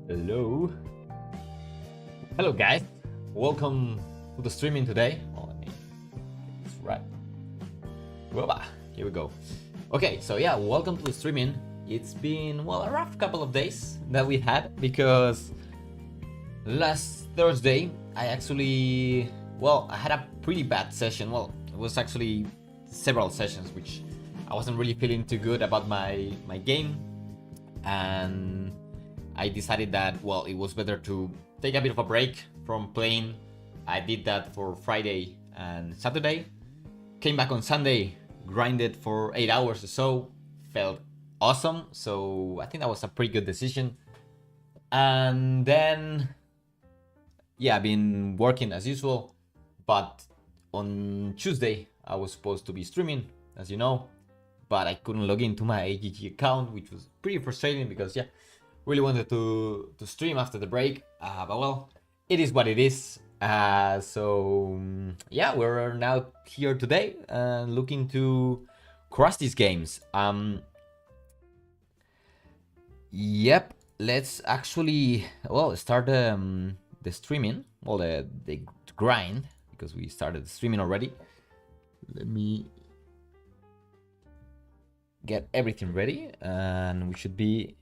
Hello. Hello guys. Welcome to the streaming today. Oh, let me it's right. Whoa, here we go. Okay, so yeah, welcome to the streaming. It's been a rough couple of days that we had because last Thursday I actually I had a pretty bad session. Well, it was actually several sessions which I wasn't really feeling too good about my game, and I decided that it was better to take a bit of a break from playing. I did that for Friday and Saturday. Came back on Sunday, grinded for 8 hours or so. Felt awesome. So I think that was a pretty good decision. And then, I've been working as usual. But on Tuesday, I was supposed to be streaming, as you know. But I couldn't log into my AGG account, which was pretty frustrating because, really wanted to stream after the break, but it is what it is. We're now here today looking to crush these games. Let's actually start the streaming, the grind, because we started the streaming already. Let me get everything ready and we should be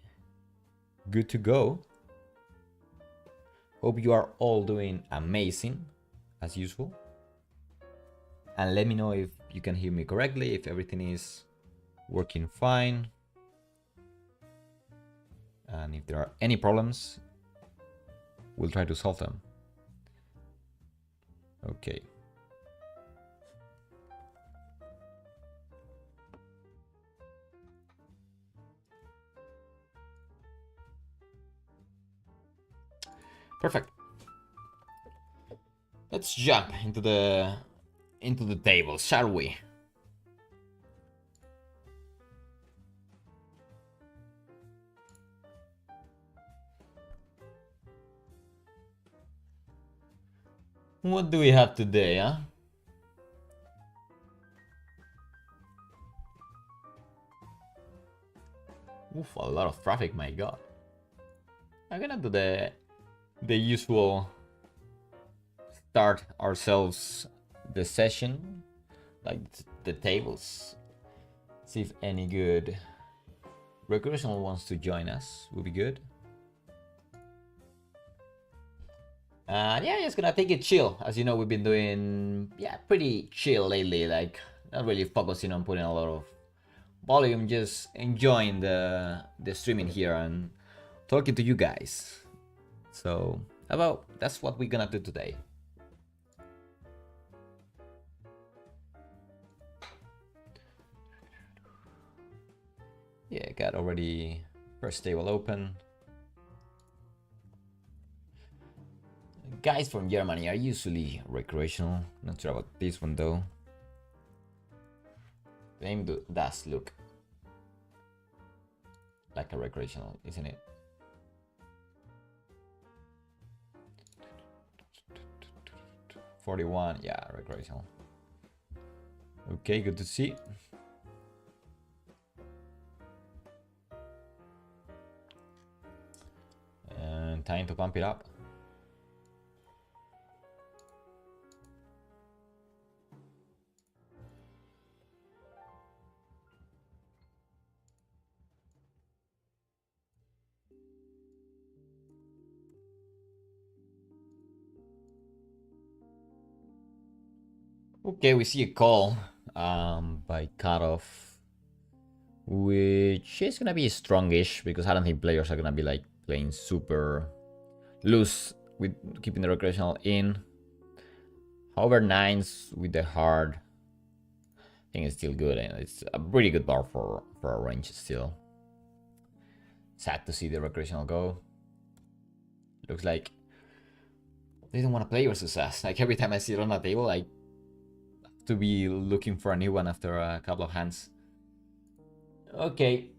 good to go. Hope you are all doing amazing as usual, and let me know if you can hear me correctly, if everything is working fine, and if there are any problems we'll try to solve them. Okay. Perfect. Let's jump into the table, shall we? What do we have today, huh? Oof, a lot of traffic, my god. I'm gonna do the usual start ourselves the session, like the tables. See if any good recreational wants to join us. Will be good. Just gonna take it chill. As you know, we've been doing pretty chill lately, like not really focusing on putting a lot of volume, just enjoying the streaming here and talking to you guys. So that's what we're gonna do today. Yeah, got already first table open. Guys from Germany are usually recreational. Not sure about this one though. The name does look like a recreational, isn't it? $41, yeah, recreational. Okay, good to see. And time to pump it up. Okay, we see a call by cutoff, which is gonna be strongish because I don't think players are gonna be like playing super loose with keeping the recreational in. However, 9s with the hard, I think it's still good, and it's a pretty good bar for a range still. Sad to see the recreational go. Looks like they don't want to play versus us. Like every time I see it on the table, I have to be looking for a new one after a couple of hands. Okay.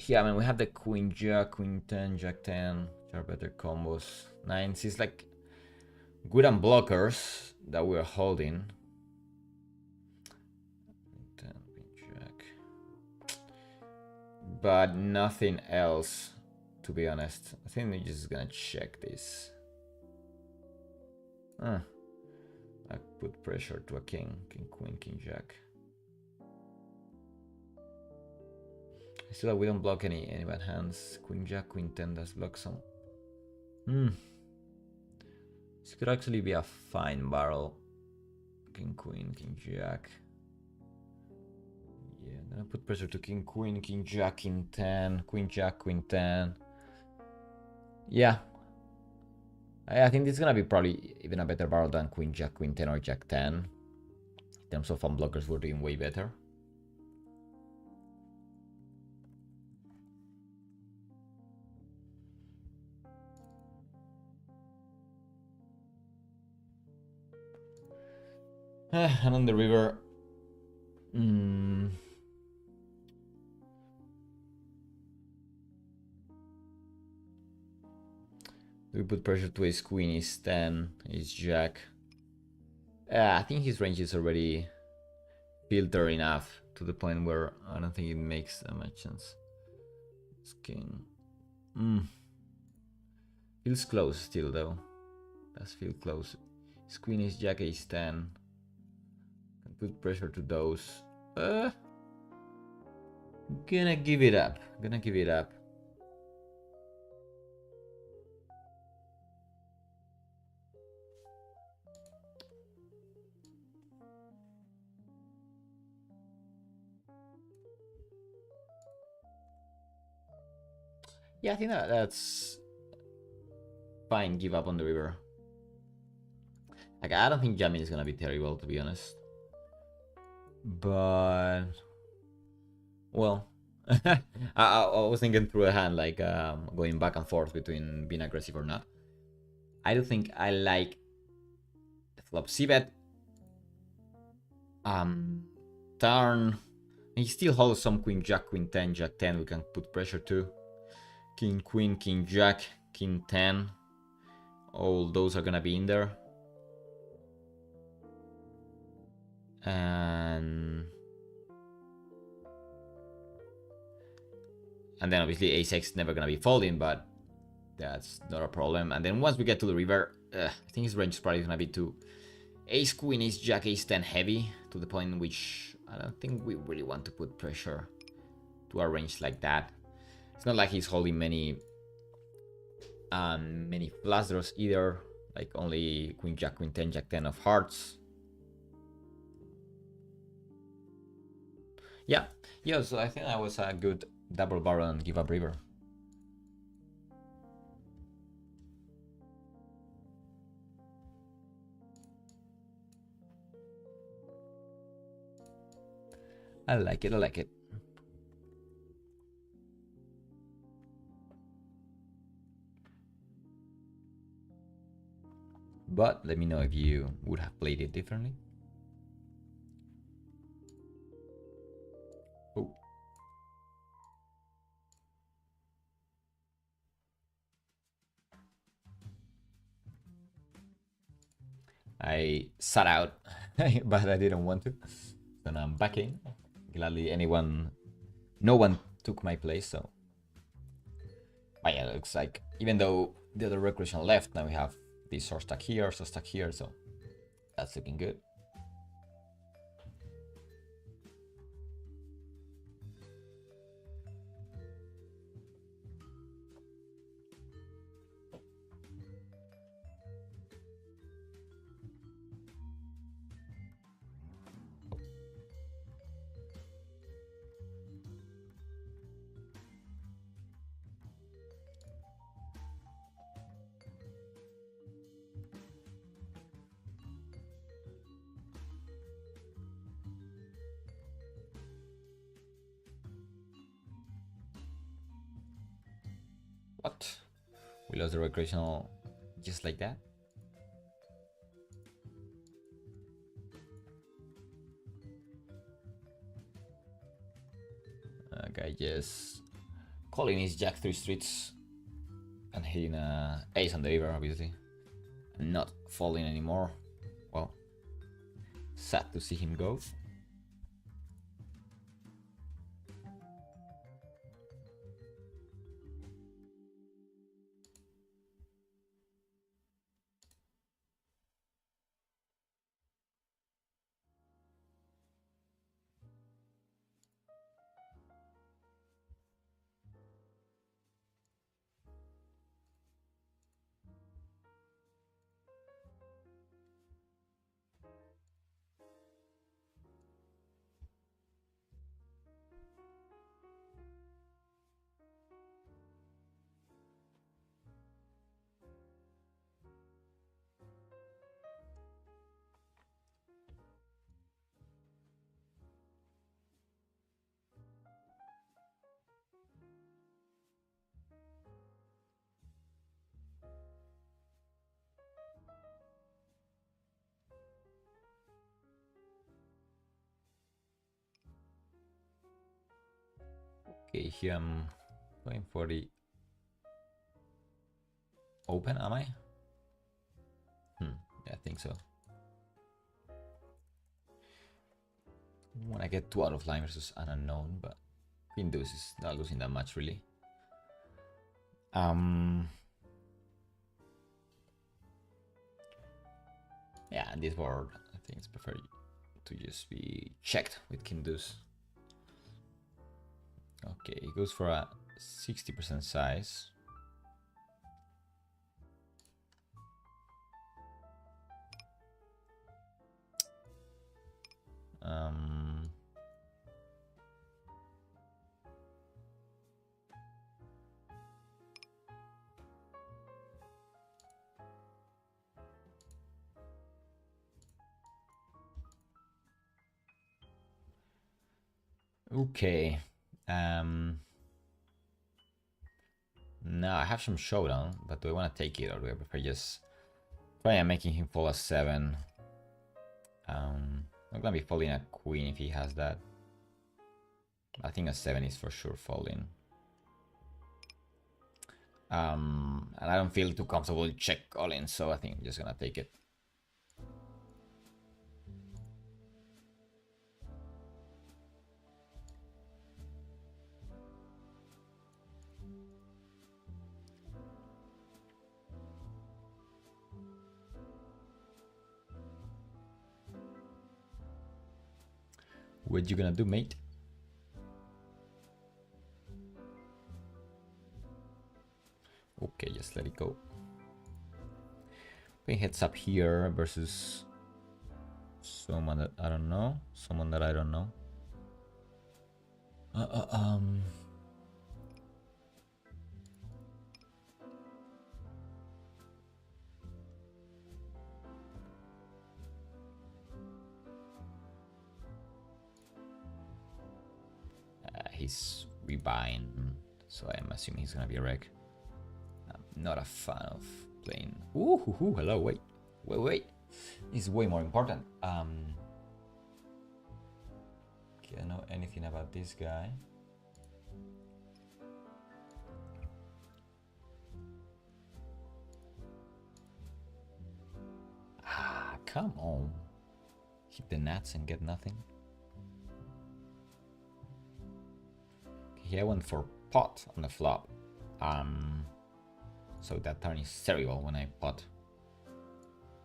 Yeah, I mean, we have the Queen Jack, Queen 10, Jack 10, which are better combos. 9s is like good unblockers that we're holding. 10, Queen Jack. but nothing else, to be honest. I think we're just gonna check this. I put pressure to a king, king, queen, king, jack. Still, that we don't block any bad hands. Queen, jack, queen, 10 does block some. This could actually be a fine barrel. King, queen, king, jack. Yeah, I'm gonna put pressure to king, queen, king, jack, king, 10, queen, jack, queen, 10. Yeah. I think this is gonna be probably even a better barrel than queen, jack, queen, 10, or jack, 10. In terms of unblockers, we're doing way better. And on the river, do we put pressure to ace queen, ace 10, ace jack? I think his range is already filtered enough to the point where I don't think it makes that much sense. It's king. Feels close still though. Does feel close. Ace queen, ace jack, ace 10. Can put pressure to those. Gonna give it up. Yeah, I think that's fine. Give up on the river. Like, I don't think jamming is gonna be terrible, to be honest. But well, I was thinking through a hand, like going back and forth between being aggressive or not. I do think I like the flop c-bet. Turn. He still holds some queen, jack, queen 10, jack 10. We can put pressure to. King, queen, king, jack, king 10. All those are gonna be in there. And then obviously ace-x is never gonna be folding, but that's not a problem. And then once we get to the river, I think his range is probably gonna be to ace queen, ace jack, ace 10 heavy, to the point in which I don't think we really want to put pressure to a range like that. It's not like he's holding many flush draws either, like only queen, jack, queen 10, jack 10 of hearts. Yeah, so I think that was a good double barrel and give up river. I like it. But let me know if you would have played it differently. Oh. I sat out, but I didn't want to. So now I'm back in. Gladly no one took my place, so. But yeah, it looks like, even though the other recreational left, now we have this source stack here, so that's looking good. What? We lost the recreational just like that? Guy just calling his jack 3 streets and hitting ace on the river, obviously. And not falling anymore. Well, sad to see him go. here I'm going for the open, am I? Yeah, I think so. When I get 2 out of line versus an unknown, but queen deuce is not losing that much really. Yeah, and this board I think it's preferred to just be checked with king deuce. Okay, it goes for a 60% size. Okay. Now I have some showdown, but do I want to take it or do I prefer just try and making him fall a 7? I'm gonna be folding a queen if he has that. I think a 7 is for sure folding. And I don't feel too comfortable check calling, so I think I'm just gonna take it. What you gonna do, mate? Okay, just let it go. Putting heads up here versus someone that I don't know. Someone that I don't know. He's rebuying, so I'm assuming he's gonna be a wreck. I'm not a fan of playing. Ooh, hello, wait. This is way more important. Okay, I don't know anything about this guy. Ah, come on. Hit the nuts and get nothing. Okay, I went for pot on the flop. So that turn is terrible when I pot.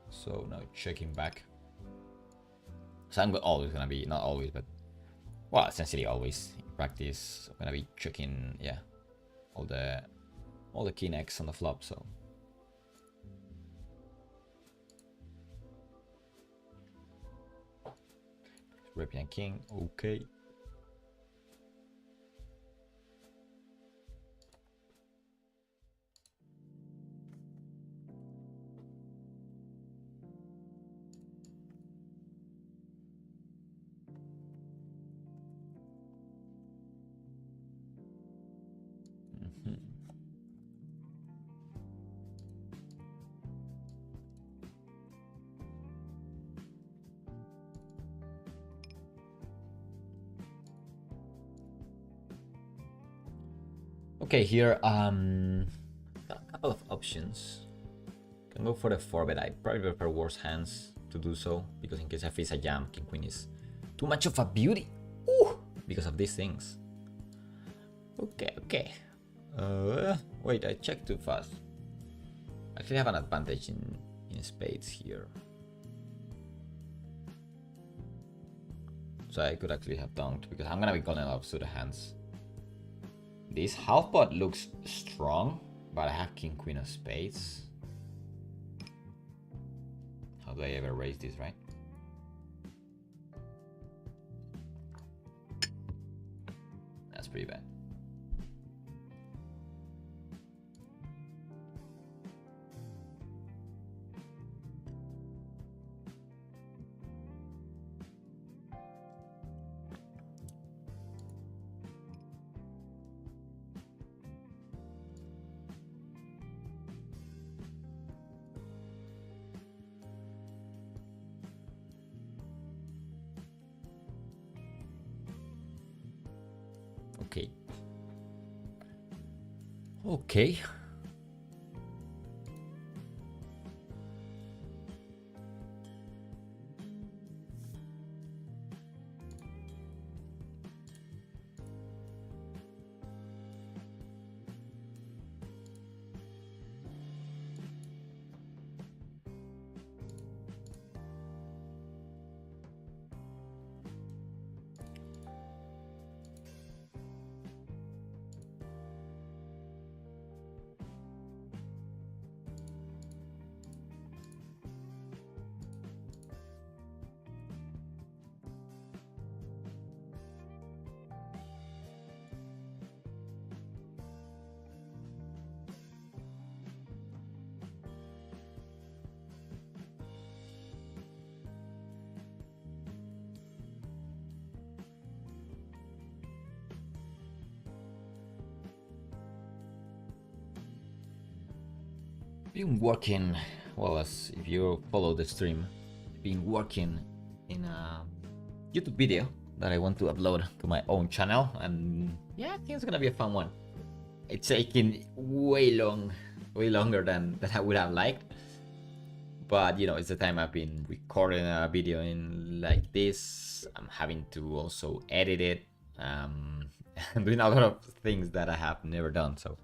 So now checking back. So I'm always gonna be, not always, but well, essentially always in practice, I'm gonna be checking, yeah, all the king X on the flop. So ripping a king, okay. Okay, here, a couple of options. Can go for the 4, but I probably prefer worse hands to do so, because in case I face a jam, king queen is too much of a beauty. Ooh, because of these things. Okay. Wait, I checked too fast. I actually have an advantage in spades here. So I could actually have dunked, because I'm gonna be calling out to the hands. This half pot looks strong, but I have king queen of spades. How do I ever raise this, right? That's pretty bad. Okay, Okay. Been working, well, as if you follow the stream, been working in a YouTube video that I want to upload to my own channel, and yeah, I think it's gonna be a fun one. It's taking way longer than I would have liked, but you know, it's the time I've been recording a video in like this. I'm having to also edit it. I'm doing a lot of things that I have never done, so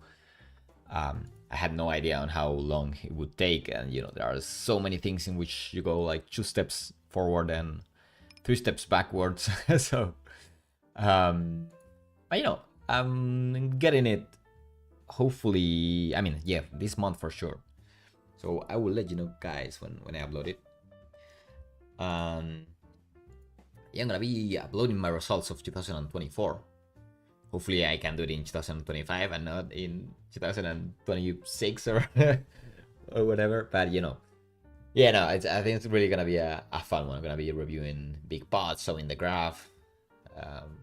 I had no idea on how long it would take, and you know, there are so many things in which you go like 2 steps forward and 3 steps backwards. So but you know, I'm getting it, hopefully, I mean, yeah, this month for sure. So I will let you know, guys, when I upload it. Yeah, I'm gonna be uploading my results of 2024. Hopefully I can do it in 2025 and not in 2026 or or whatever. But you know, yeah, no, I think it's really gonna be a fun one. I'm gonna be reviewing big pods, showing the graph. I'm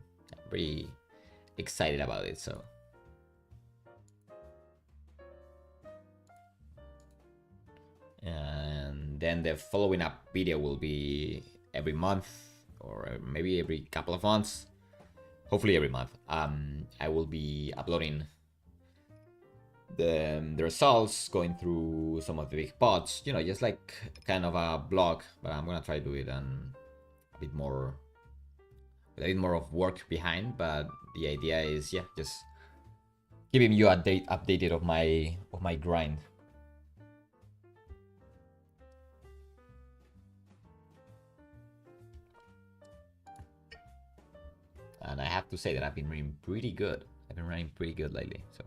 pretty excited about it. So and then the following up video will be every month or maybe every couple of months. Hopefully every month. I will be uploading the results, going through some of the big pods, you know, just like kind of a blog, but I'm gonna try to do it a bit more, with a bit more of work behind. But the idea is, yeah, just keeping you updated of my grind. And I have to say that I've been running pretty good. I've been running pretty good lately, so.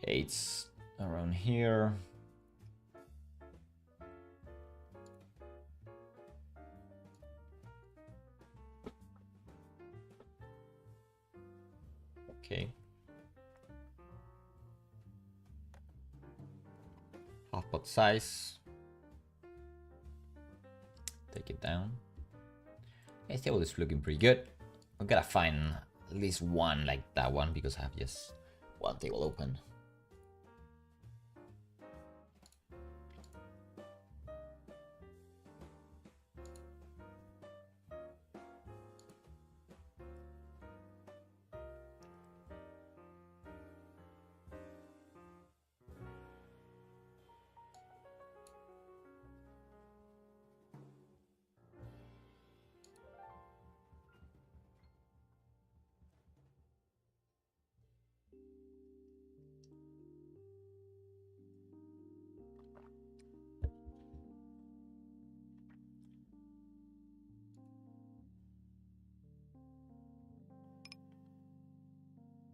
Okay, it's around here. Okay. Half pot size. Take it down. Yeah, table is looking pretty good. I've gotta find at least one like that one because I have just one table open.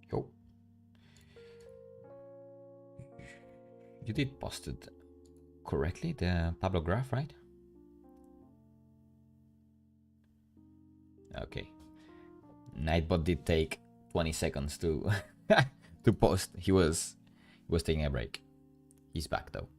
Cool. You did post it correctly, the pablograph, right? Okay. Nightbot did take 20 seconds to to post. He was taking a break. He's back though.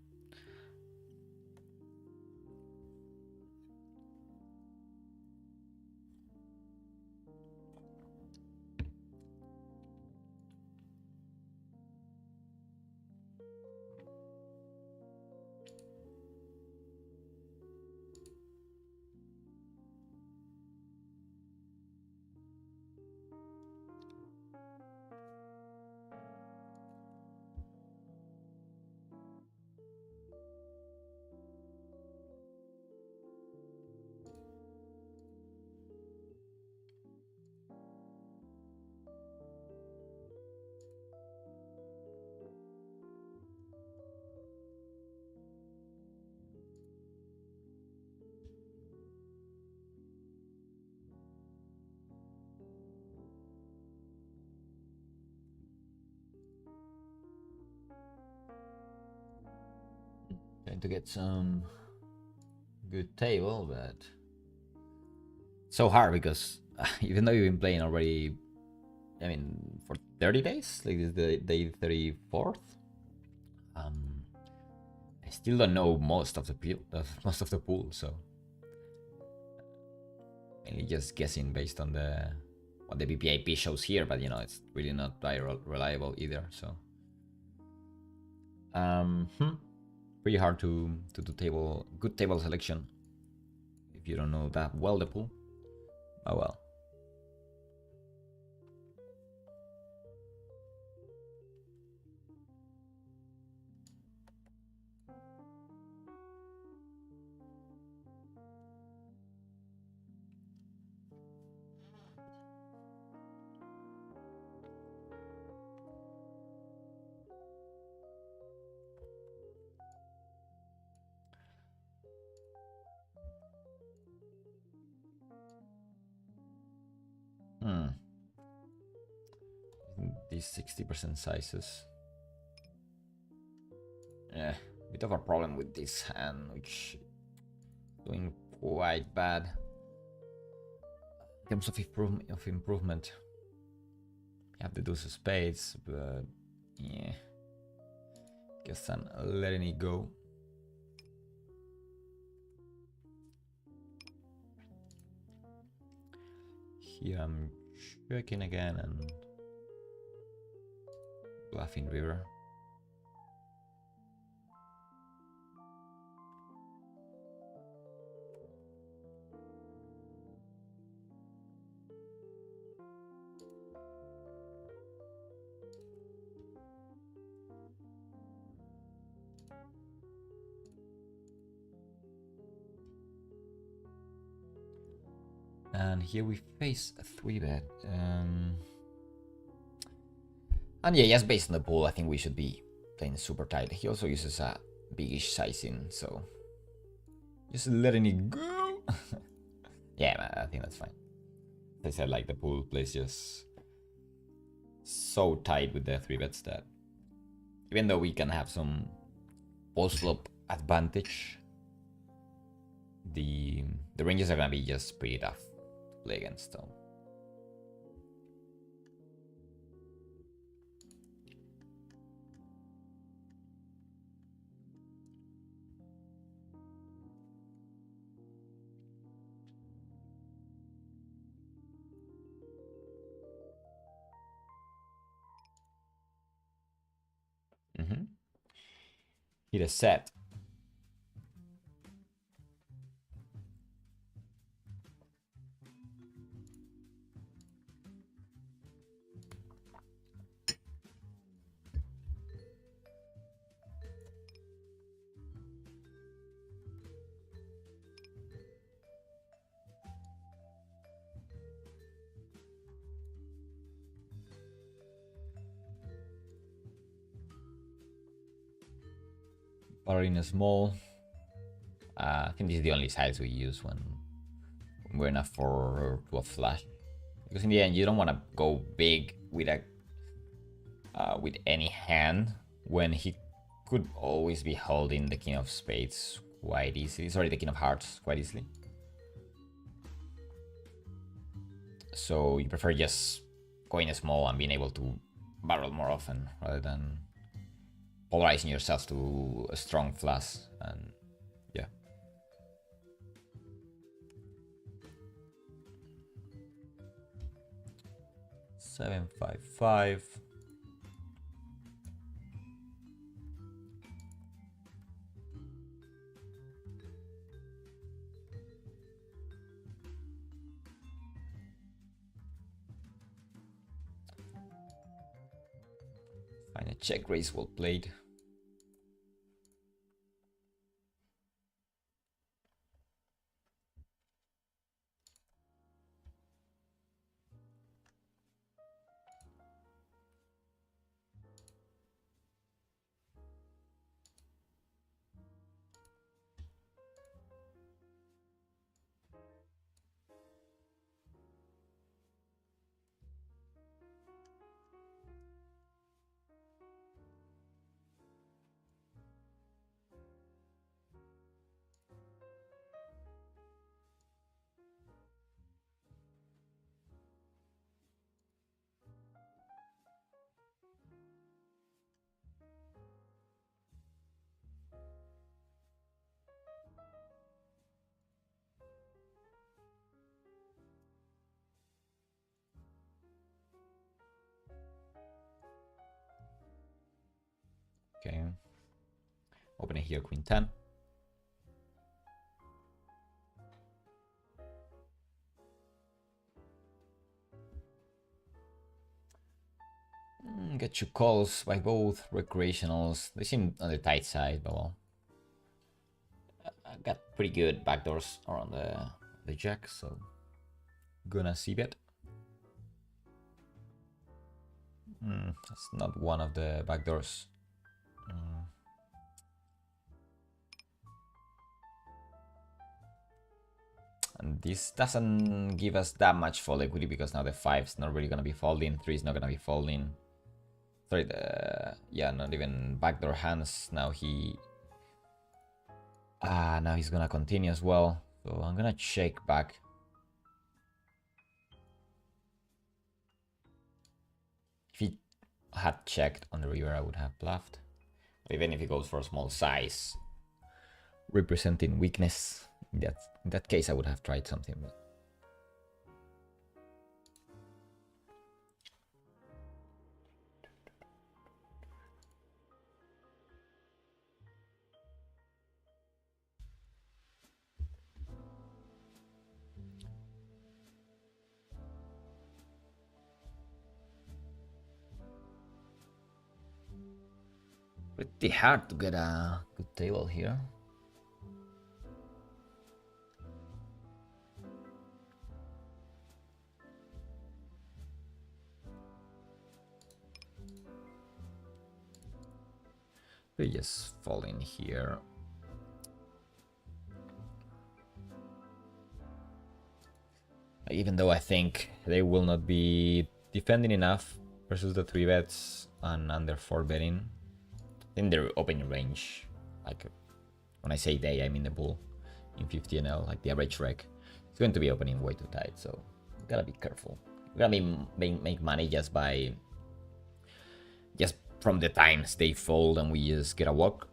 Trying to get some good table, but so hard because even though you've been playing already, I mean, for 30 days, like this is the day 34th. I still don't know most of the pool, so mainly just guessing based on what the BPIP shows here, but you know it's really not very reliable either. So pretty hard to do good table selection if you don't know that well the pool. Oh well. These 60% sizes. Yeah, bit of a problem with this hand, which is doing quite bad in terms of improvement. You have the deuce of spades, but yeah, guess I'm letting it go. Here I'm checking again and bluffing river. And here we face a 3-bet. And yeah, just based on the pool, I think we should be playing super tight. He also uses a biggish sizing, so just letting it go. Yeah, I think that's fine. As I said, like the pool plays just so tight with the 3-bets that even though we can have some post-flop advantage, the ranges are gonna be just pretty tough to play against. So. Hit a set. Or in a small. I think this is the only size we use when we're in a 4 or 12 flush, because in the end you don't want to go big with a with any hand when he could always be holding the king of spades quite easily. Sorry, the king of hearts quite easily. So you prefer just going small and being able to barrel more often rather than polarizing yourself to a strong flush. And yeah. Seven, 5, 5. Fine, a check raise, well played. Okay. Opening here, queen 10. Get you calls by both recreationals. They seem on the tight side, but well. I got pretty good backdoors around the jack, so gonna see bet. That's not one of the backdoors. And this doesn't give us that much fold equity because now the 5's not really gonna be folding, 3 is not gonna be folding. Sorry, yeah, not even backdoor hands. Now now he's gonna continue as well. So I'm gonna check back. If he had checked on the river, I would have bluffed. Even if he goes for a small size, representing weakness, in that case, I would have tried something. But pretty hard to get a good table here. We just fall in here. Even though I think they will not be defending enough versus the 3 bets and under 4 betting. In their opening range, like when I say they, I mean the bull in 50NL, like the average rec, it's going to be opening way too tight, so you gotta be careful. You gotta make money just from the times they fold and we just get a walk.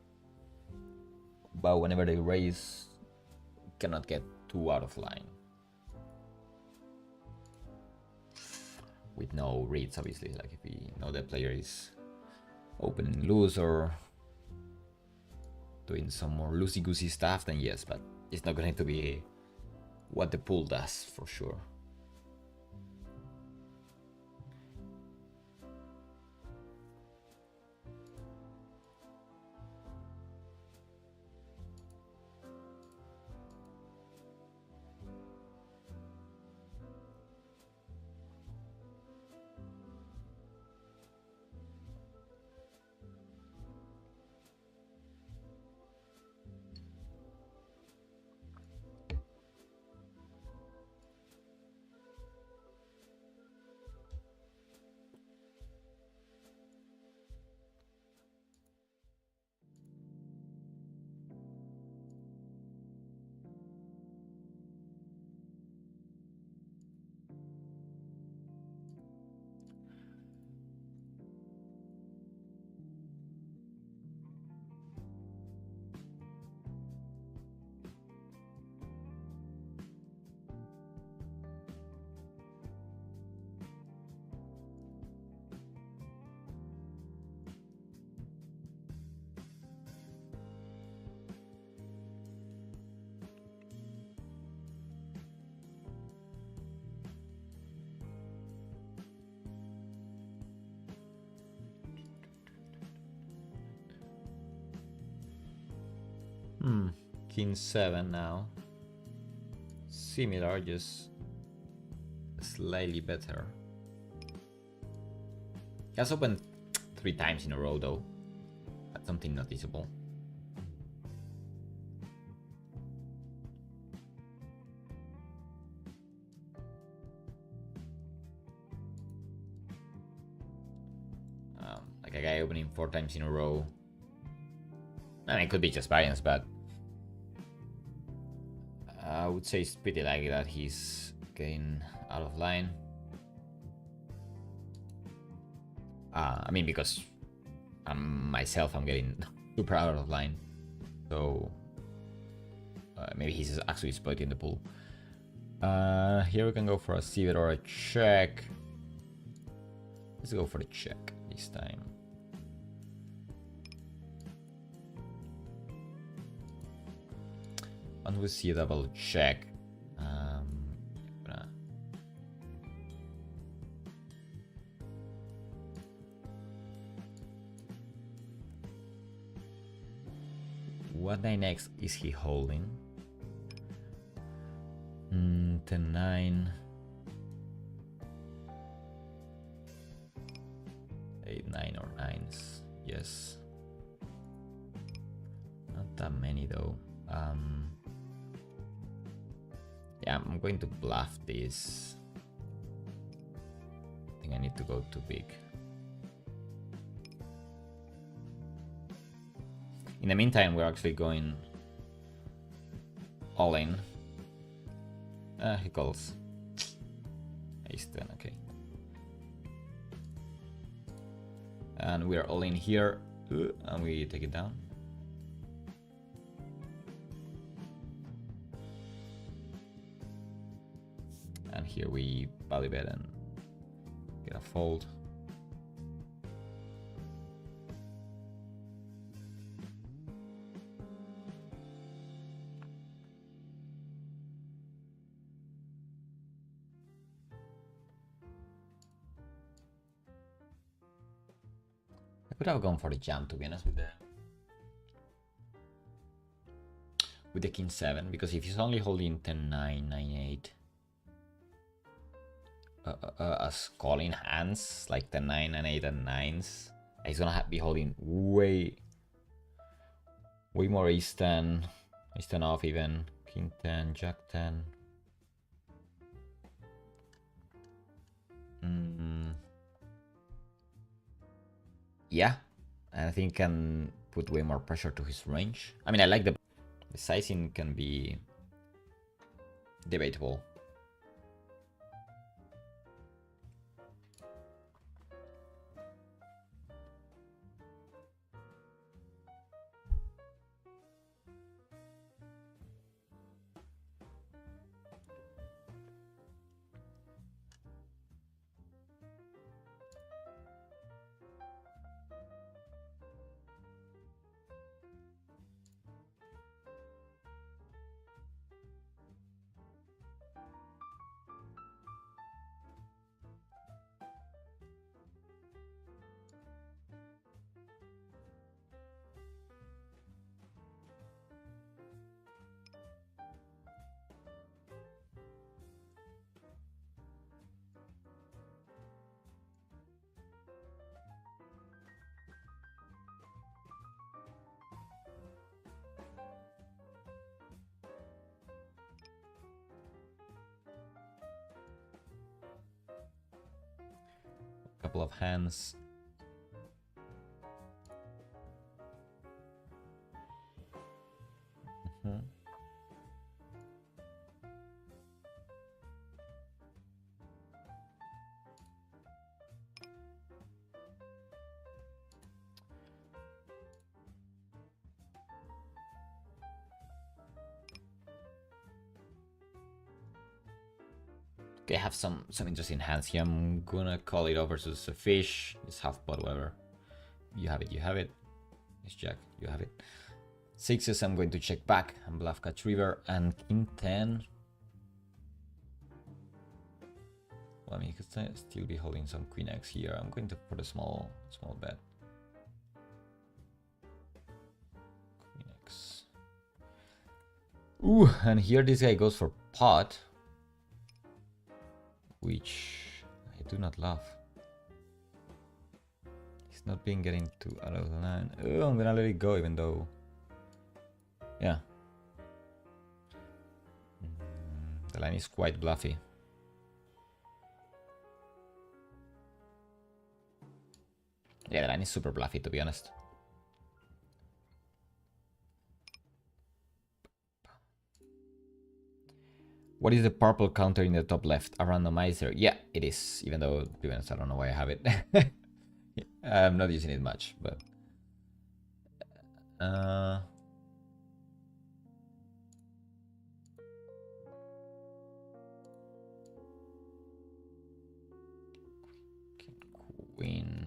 But whenever they raise, you cannot get too out of line. With no reads, obviously, like if we know the player is opening loose or doing some more loosey-goosey stuff, then yes, but it's not going to be what the pool does for sure. king 7 now. Similar, just slightly better. He has opened 3 times in a row though. That's something noticeable. Like a guy opening 4 times in a row. I mean, it could be just variance, but I would say it's pretty likely that he's getting out of line. I mean, because myself, I'm getting super out of line. So maybe he's actually exploiting the pool. Here we can go for a civet or a check. Let's go for the check this time. And we see a double check. What 9x is he holding? 10-9. 8-9 or 9s. Yes. Not that many though. Yeah, I'm going to bluff this. I think I need to go too big. In the meantime, we're actually going all in. He calls. Ace 10, okay. And we're all in here, and we take it down. And here we value bet and get a fold. I could have gone for the jam, to be honest, with the king 7, because if he's only holding 10-9, 9-8 as calling hands like 10-9 and 8 and 9s, he's gonna be holding way more ace 10 off, even king 10, jack 10. Yeah, and I think can put way more pressure to his range. I mean, I like the sizing can be debatable. Couple of hands. Okay, I have some interesting hands here. I'm gonna call it over to the fish. It's half pot, whatever. You have it, you have it. It's jack, you have it. 6s, I'm going to check back and bluff catch river and king 10. Well, I mean, he could still be holding some queen x here. I'm going to put a small bet. Queen x. Ooh, and here this guy goes for pot, which I do not love. He's not being getting too out of the line. Oh, I'm gonna let it go even though... Yeah. The line is quite bluffy. Yeah, the line is super bluffy, to be honest. What is the purple counter in the top left? A randomizer. Yeah, it is. Even though, to be honest, I don't know why I have it. I'm not using it much, but... Queen.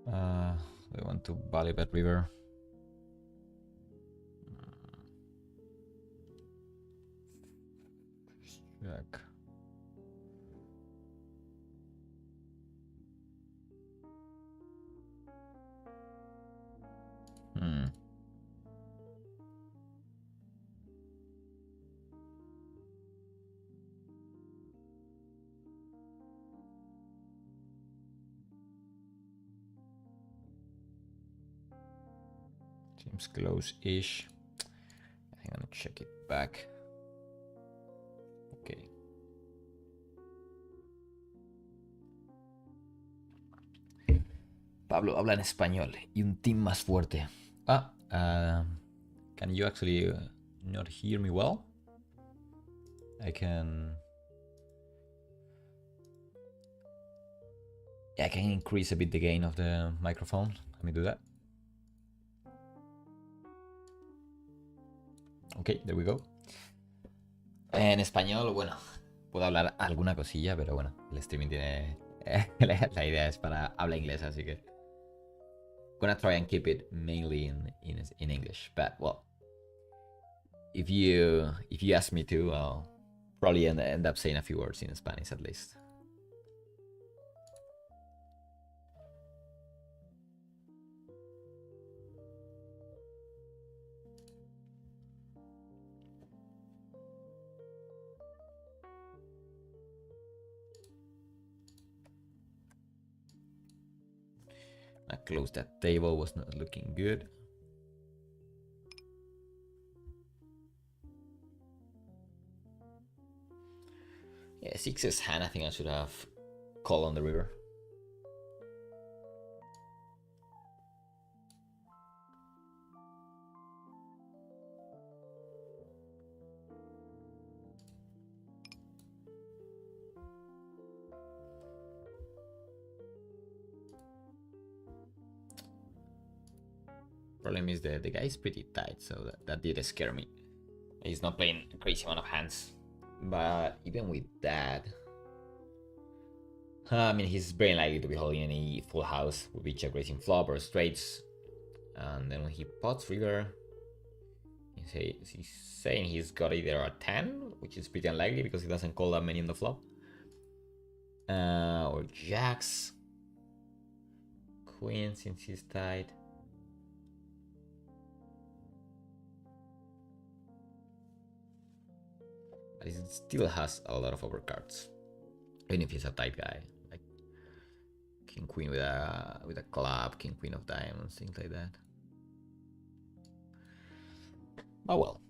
I want to volley that river. Check. Seems close-ish. I think I'm gonna check it back. Okay. Pablo habla en español y un team más fuerte. Can you actually not hear me well? I can... Yeah, I can increase a bit the gain of the microphone. Let me do that. Ok, there we go. En español, bueno, puedo hablar alguna cosilla, pero bueno, el streaming tiene... la idea es para habla inglesa, así que... Gonna try and keep it mainly in English, but well... If you ask me to, I'll probably end up saying a few words in Spanish at least. I closed that table, was not looking good. Yeah, 6's hand, I think I should have called on the river. Problem is the guy is pretty tight, so that did scare me. He's not playing a crazy amount of hands. But even with that, I mean, he's very likely to be holding any full house with be check raising flop or straights. And then when he pots river, he's saying he's got either a 10, which is pretty unlikely because he doesn't call that many on the flop, or jacks, queen since he's tied. But he still has a lot of overcards, even if he's a tight guy, like king queen with a club, king queen of diamonds, things like that. Oh well.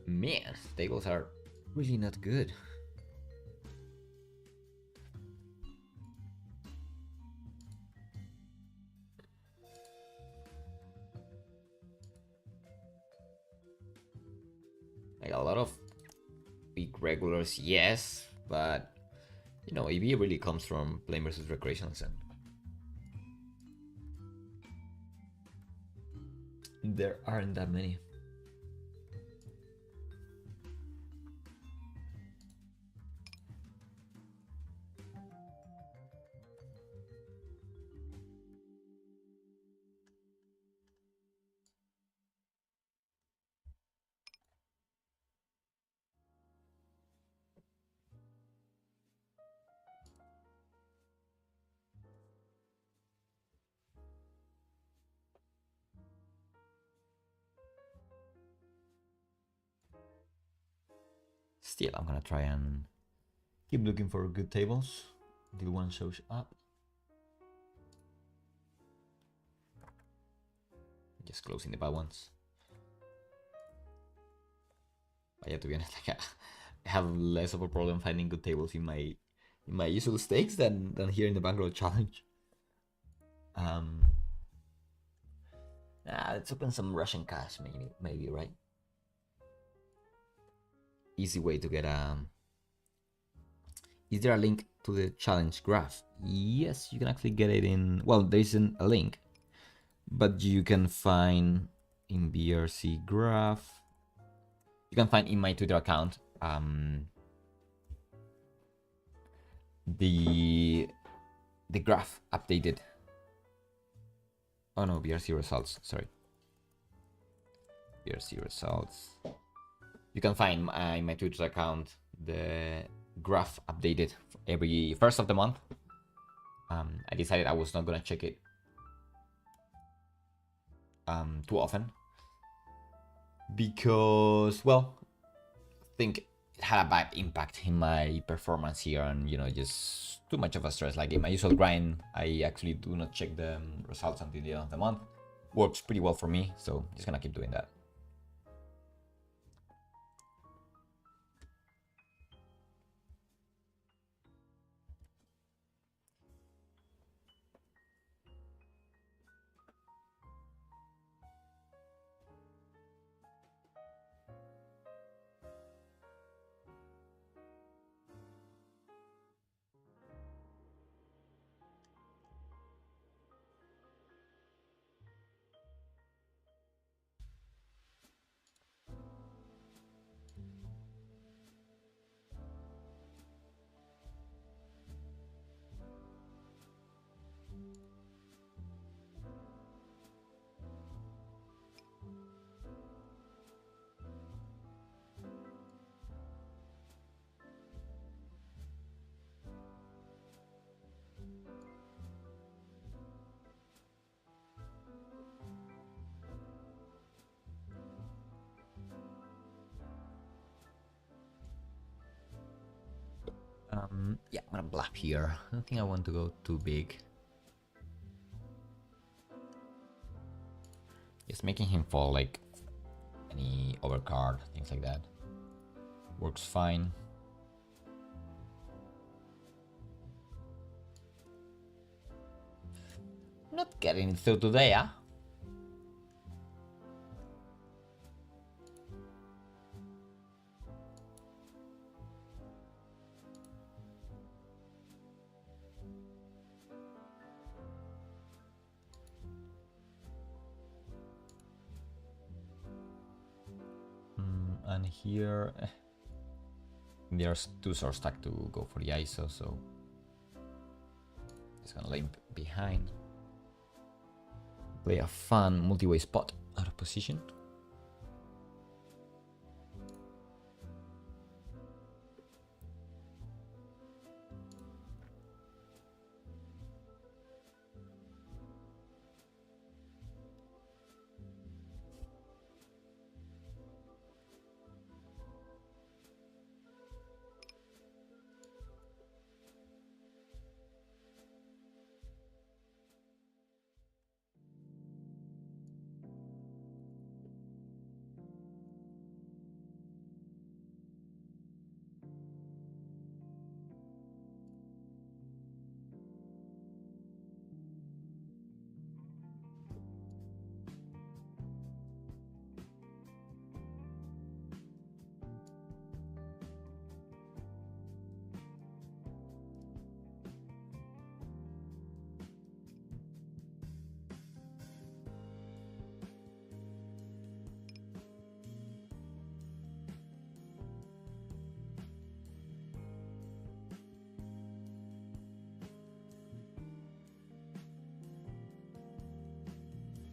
Man, tables are really not good. Like a lot of big regulars, yes, but you know, EV really comes from playing versus recreations, and there aren't that many. Still, I'm gonna try and keep looking for good tables until one shows up. Just closing the bad ones. But yeah, to be honest, like, I have less of a problem finding good tables in my usual stakes than here in the bankroll challenge. Let's open some Russian cash, maybe, right? Easy way to get Is there a link to the challenge graph? Yes, you can actually get it in. Well, there isn't a link, but you can find in BRC graph. You can find in my Twitter account the graph updated. Oh no, BRC results. Sorry, BRC results. You can find in my Twitter account the graph updated every first of the month. I decided I was not gonna check it too often because, well, I think it had a bad impact in my performance here, and you know, just too much of a stress. Like in my usual grind, I actually do not check the results until the end of the month. Works pretty well for me, so just gonna keep doing that. Yeah, I'm gonna blap here. I don't think I want to go too big. Just making him fall like any overcard, things like that. Works fine. Not getting it through today, huh? And here there's two swords stacked to go for the ISO, so it's gonna limp behind. Play a fun multi-way spot out of position.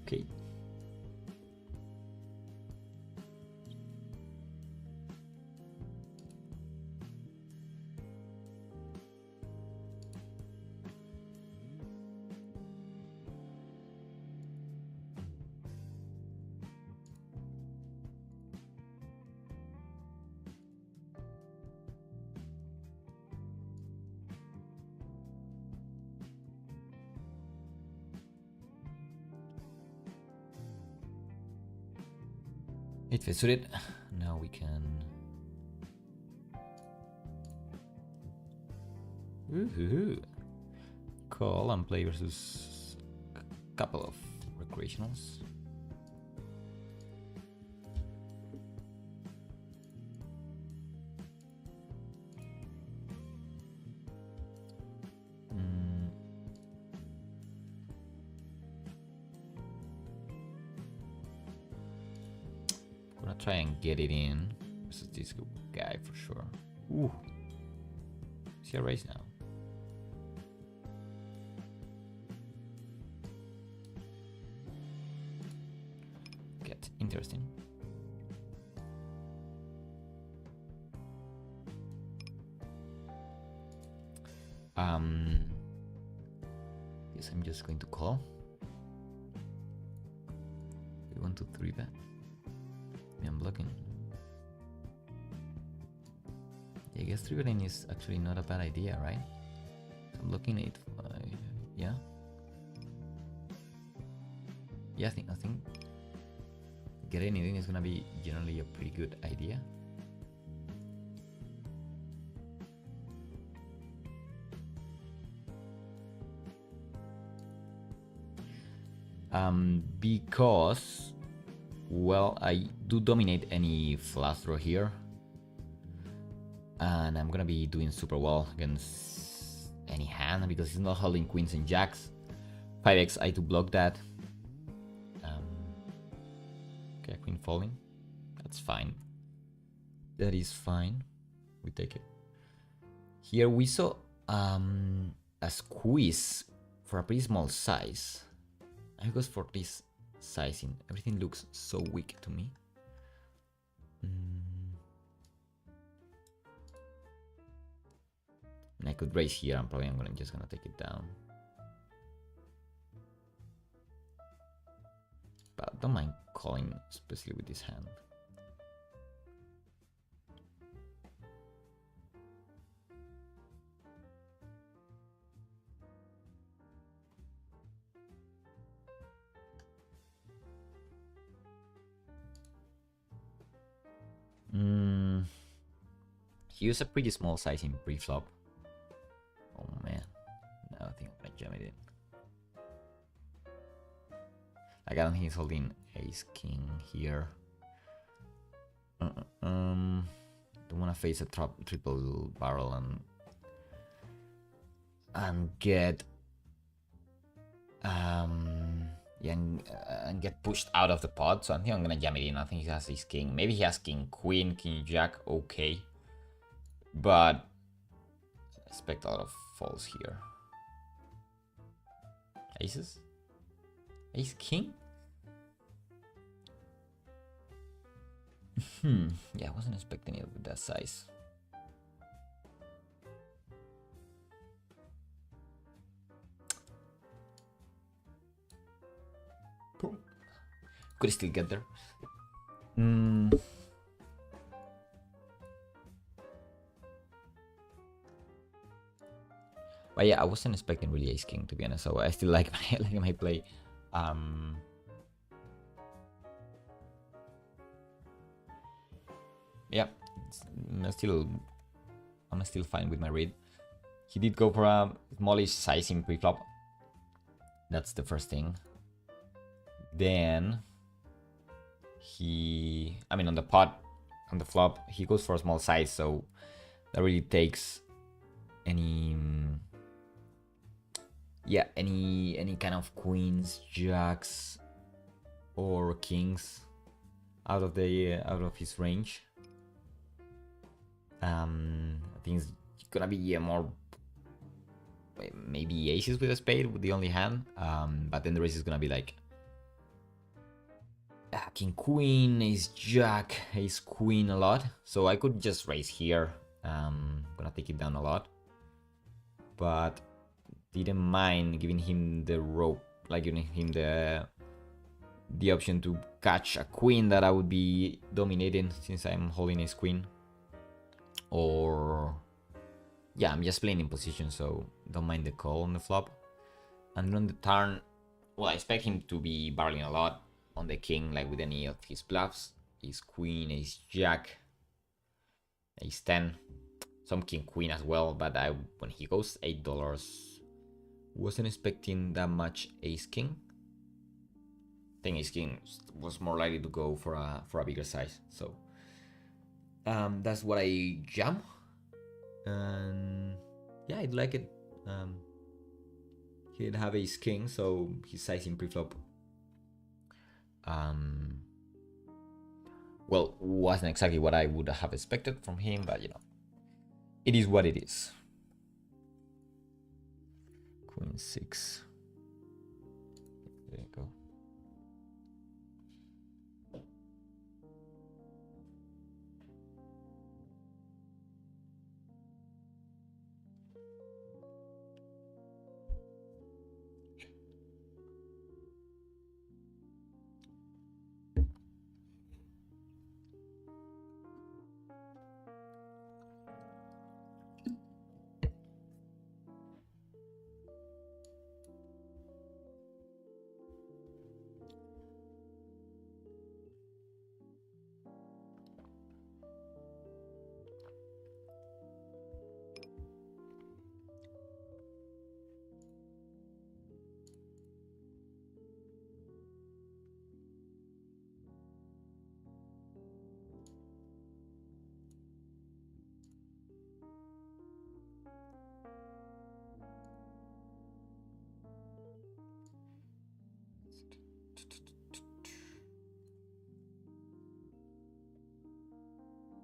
Okay. It fits it. Now we can. Woohoo! Call and play versus a couple of recreationals. Gonna try and get it in. This is this guy for sure. Ooh. See a race now. Get interesting. Guess I'm just going to call. 1, 2, 3 bet. I'm blocking. Yeah, I guess 3 betting is actually not a bad idea, right? So I'm looking at 5. Yeah. Yeah, I think getting it in is gonna be generally a pretty good idea. Because, well, I do dominate any flush draw here, and I'm gonna be doing super well against any hand because it's not holding queens and jacks. 5x, I do block that. Okay, queen falling. That's fine. That is fine. We take it. Here we saw a squeeze for a pretty small size. I goes for this sizing. Everything looks so weak to me. And I could raise here. I'm probably just gonna take it down. But don't mind calling, especially with this hand. He used a pretty small size in pre-flop. Oh man, now I think I'm gonna jam it in. Like, I don't think he's holding ace king here. Don't wanna face a triple barrel and get and get pushed out of the pot. So I think I'm gonna jam it in. I think he has his king. Maybe he has king queen, king jack. Okay, but I expect a lot of falls here. Aces, ace king. Yeah, I wasn't expecting it with that size. Could still get there. But yeah, I wasn't expecting really ace king, to be honest. So I still like my play. Yeah, I'm still fine with my read. He did go for a smallish sizing pre-flop. That's the first thing. Then on the pot, on the flop, he goes for a small size, so that really takes any kind of queens, jacks, or kings out of his range. I think it's gonna be more maybe aces with a spade with the only hand, but then the race is gonna be like king queen, ace jack, ace queen a lot. So I could just raise here. Gonna take it down a lot. But didn't mind giving him the rope, like giving him the option to catch a queen that I would be dominating since I'm holding ace queen. Or yeah, I'm just playing in position, so don't mind the call on the flop. And on the turn, well, I expect him to be barreling a lot on the king, like with any of his bluffs. Ace queen, ace jack, ace 10, some king queen as well. But when he goes $8, wasn't expecting that much ace king. I think ace king was more likely to go for a bigger size. So that's what I jam. And yeah, I'd like it. He didn't have ace king, so he's sizing preflop. Well, wasn't exactly what I would have expected from him, but you know, it is what it is. Queen 6. There you go.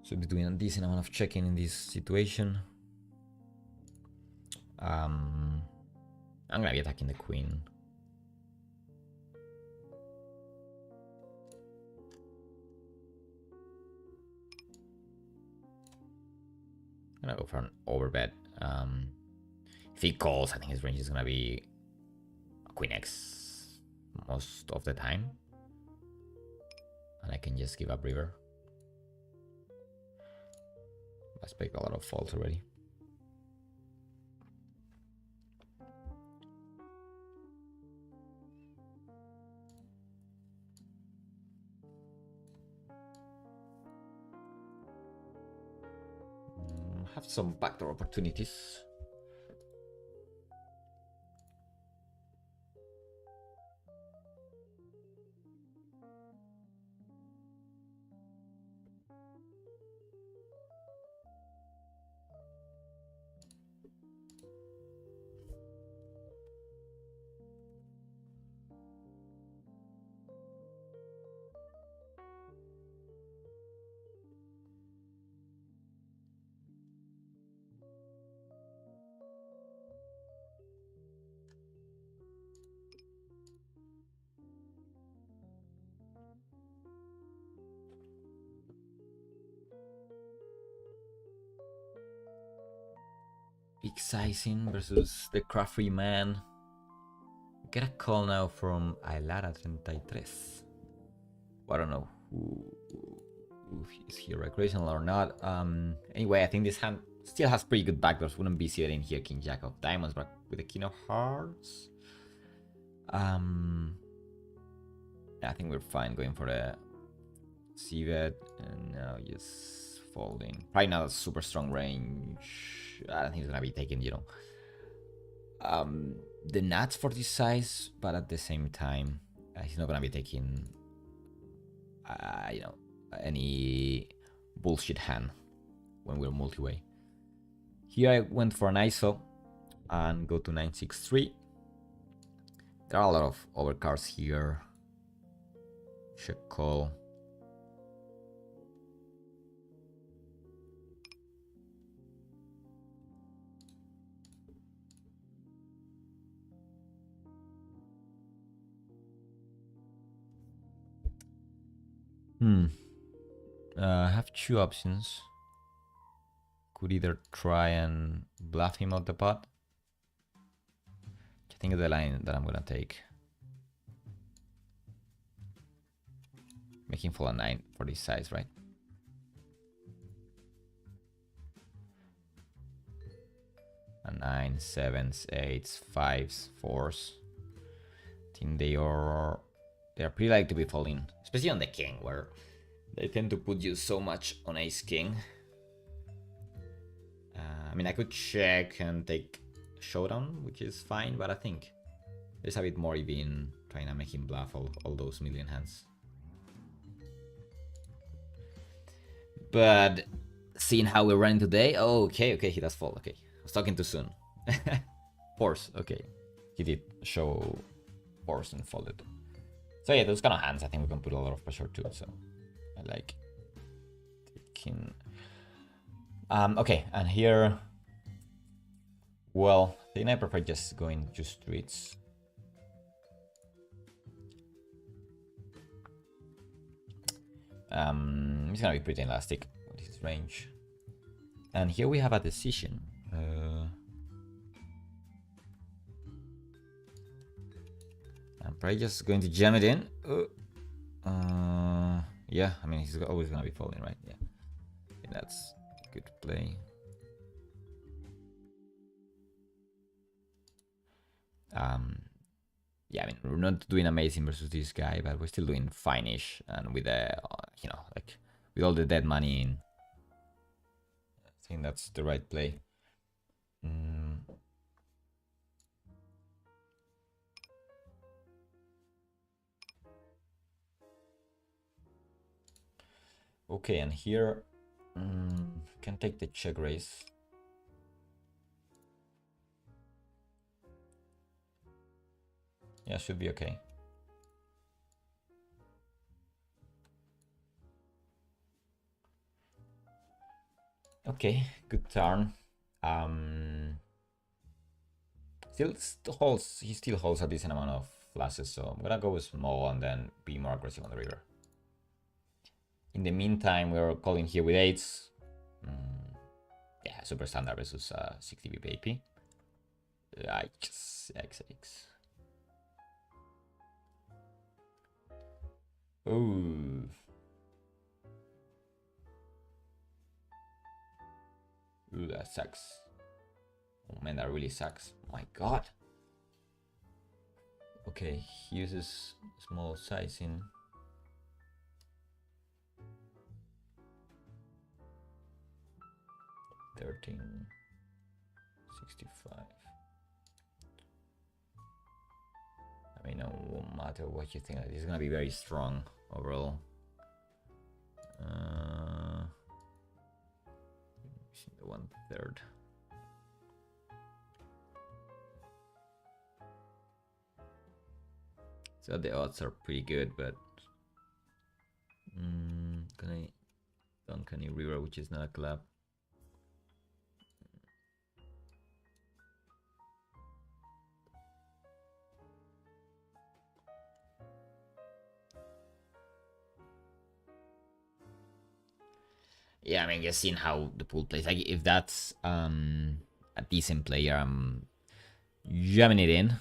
So doing a decent amount of checking in this situation. I'm gonna be attacking the queen. I'm gonna go for an overbet. If he calls, I think his range is gonna be a queen X most of the time, and I can just give up river. I expect a lot of faults already. Have some backdoor opportunities. Big sizing versus the crafty man. Get a call now from Ailara33. Well, I don't know who is here recreational or not. Anyway, I think this hand still has pretty good backdoors. Wouldn't be sitting here king jack of diamonds, but with the king of hearts. I think we're fine going for the c-bet, and now just folding. Probably not a super strong range. I don't think it's gonna be taking, you know, the nuts for this size, but at the same time, he's not gonna be taking, you know, any bullshit hand when we're multi-way. Here I went for an ISO and go to 963. There are a lot of overcards here. Check call. I have two options. Could either try and bluff him out the pot. I think of the line that I'm gonna take. Making full a 9 for this size, right? A 9, 7s, 8s, 5s, 4s. I think they are pretty likely to be falling, especially on the king, where they tend to put you so much on ace king. I mean, I could check and take showdown, which is fine, but I think there's a bit more even trying to make him bluff all those million hands. But seeing how we're running today, okay, he does fold. Okay, I was talking too soon. Force, okay, he did show force and folded. So yeah, those kind of hands, I think we can put a lot of pressure too. So I like taking. Okay, and here, well, I think I prefer just going to streets. It's gonna be pretty elastic with his range. And here we have a decision. I'm probably just going to jam it in. Yeah, I mean, he's always gonna be folding, right? Yeah, that's a good play. Yeah, I mean, we're not doing amazing versus this guy, but we're still doing fine-ish, and with the, like with all the dead money in, I think that's the right play. Okay, and here can take the check raise. Yeah, should be okay. Okay, good turn. He still holds a decent amount of flushes, so I'm gonna go small and then be more aggressive on the river. In the meantime, we're calling here with 8s. Yeah, super standard versus 60 BP AP. Yikes, XX. Ooh. Ooh, that sucks. Oh man, that really sucks. My god. Okay, he uses small sizing. $13.65. I mean, it won't matter what you think. It's gonna be very strong overall. The 1/3. So the odds are pretty good, but can I dunk any river, which is not a club? Yeah, I mean, just seeing how the pool plays. Like, if that's a decent player, I'm jamming it in.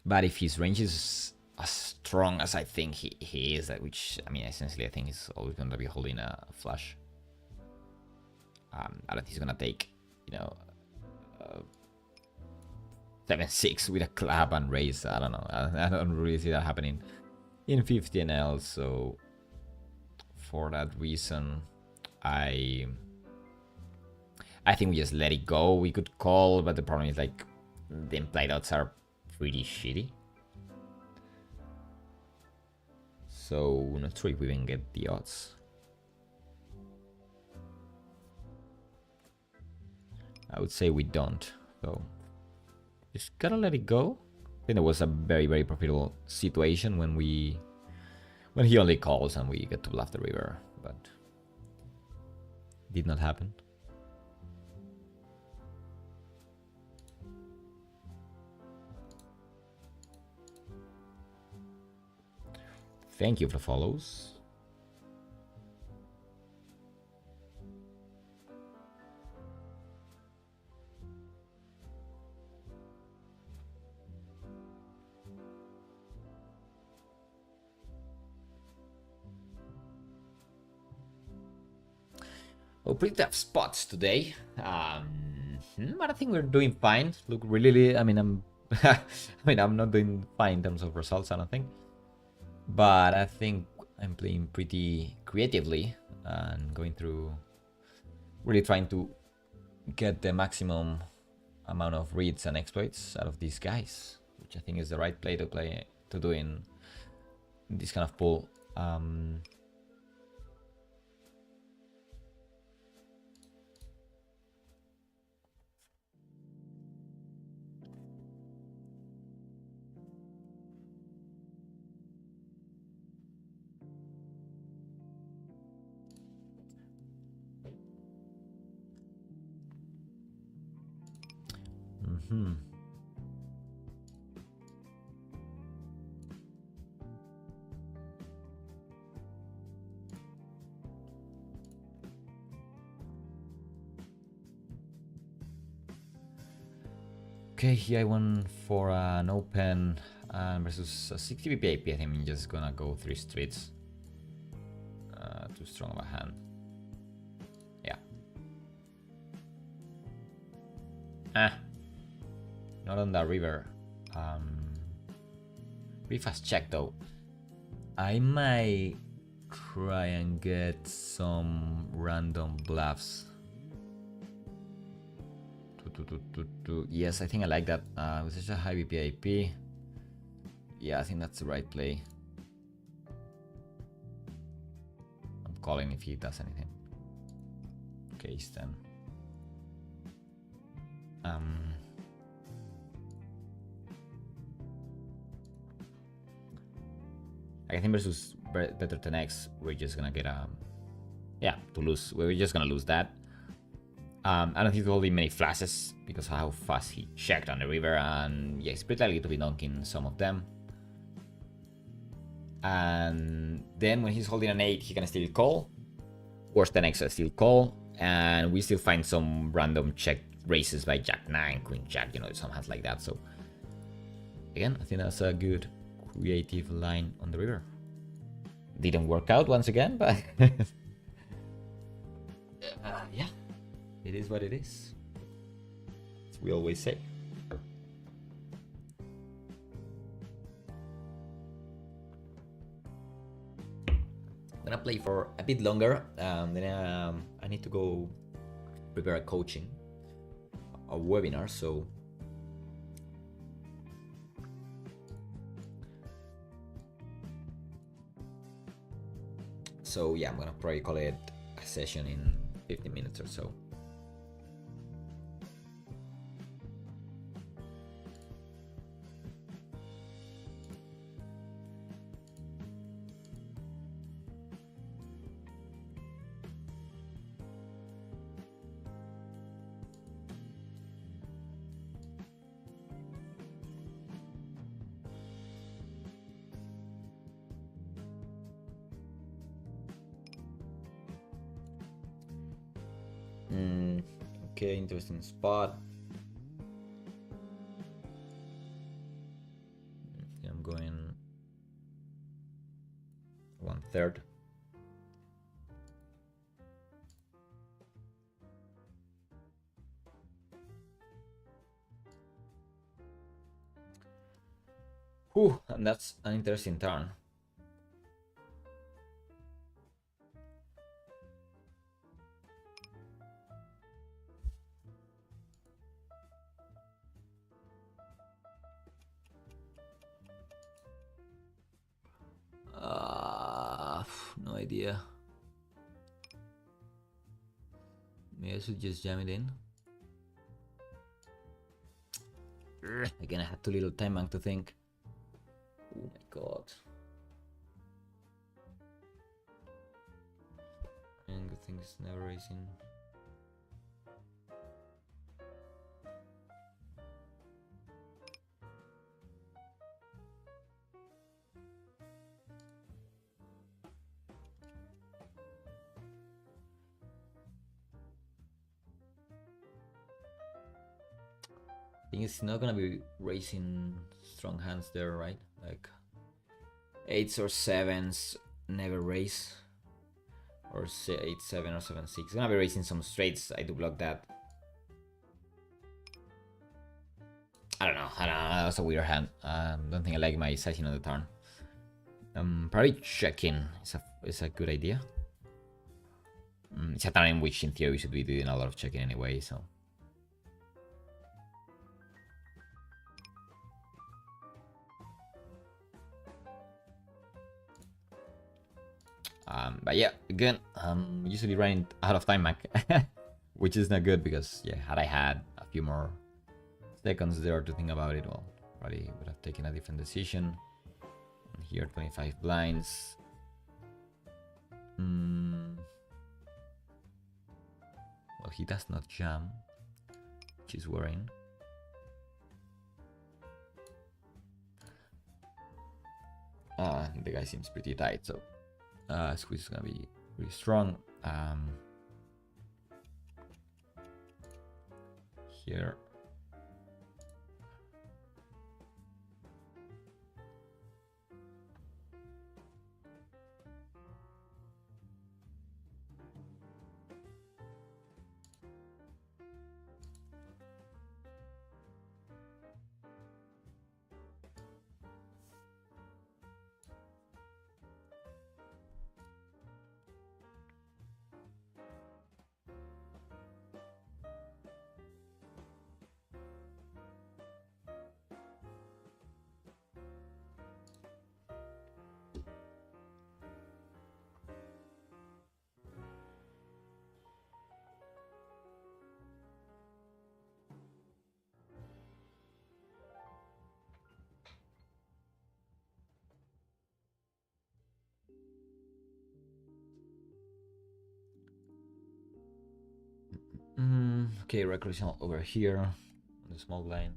But if his range is as strong as I think he is, which, I mean, essentially, I think he's always going to be holding a flush. I don't think he's going to take, 7-6 with a club and raise. I don't know. I don't really see that happening in 50NL, so for that reason, I think we just let it go. We could call, but the problem is, like, the implied odds are pretty shitty. So not sure if we even get the odds. I would say we don't. So just gotta let it go. I think it was a very, very profitable situation when he only calls and we get to bluff the river, but did not happen. Thank you for the follows. Oh, pretty tough spots today. But I think we're doing fine. Look, really, I mean, I'm not doing fine in terms of results, I don't think. But I think I'm playing pretty creatively and going through, really trying to get the maximum amount of reads and exploits out of these guys, which I think is the right play to do in this kind of pool. Okay, here I went for an open versus a 60 BP AP. I think I'm just gonna go 3 streets. Too strong of a hand. Yeah. Not on that river. Pretty fast check though. I might try and get some random bluffs. Yes, I think I like that. With such a high BPIP. Yeah, I think that's the right play. I'm calling if he does anything. Okay, he's 10. I think versus better 10x, we're just gonna get to lose. We're just gonna lose that. I don't think he's holding many flashes because of how fast he checked on the river, and yeah, it's pretty likely to be dunking some of them. And then when he's holding an 8, he can still call. Worse than X, still call, and we still find some random check races by Jack 9, Queen Jack, some hands like that. So again, I think that's a good creative line on the river. Didn't work out once again, but yeah, it is what it is, as we always say. I'm gonna play for a bit longer, then I need to go prepare a coaching, a webinar, so yeah, I'm gonna probably call it a session in 15 minutes or so. Okay, interesting spot. I'm going 1/3. Whew, and that's an interesting turn. No idea. Maybe I should just jam it in. Again, I had too little time bank to think. Oh my god. And good thing it's never raising. think it's not gonna be raising strong hands there, right? Like 8s or 7s never raise, or 8-7 or 7-6. It's gonna be raising some straights. I do block that. I don't know. That's a weird hand. Don't think I like my sizing on the turn. Probably checking is a good idea. It's a turn in which, in theory, we should be doing a lot of checking anyway, so. But yeah, again, usually running out of time, Mac, which is not good because, yeah, had I had a few more seconds there to think about it, well, probably would have taken a different decision. And here, 25 blinds. Well, he does not jam, which is worrying. The guy seems pretty tight, so squeeze is gonna be pretty strong. Here. Okay, recreational over here on the small blind.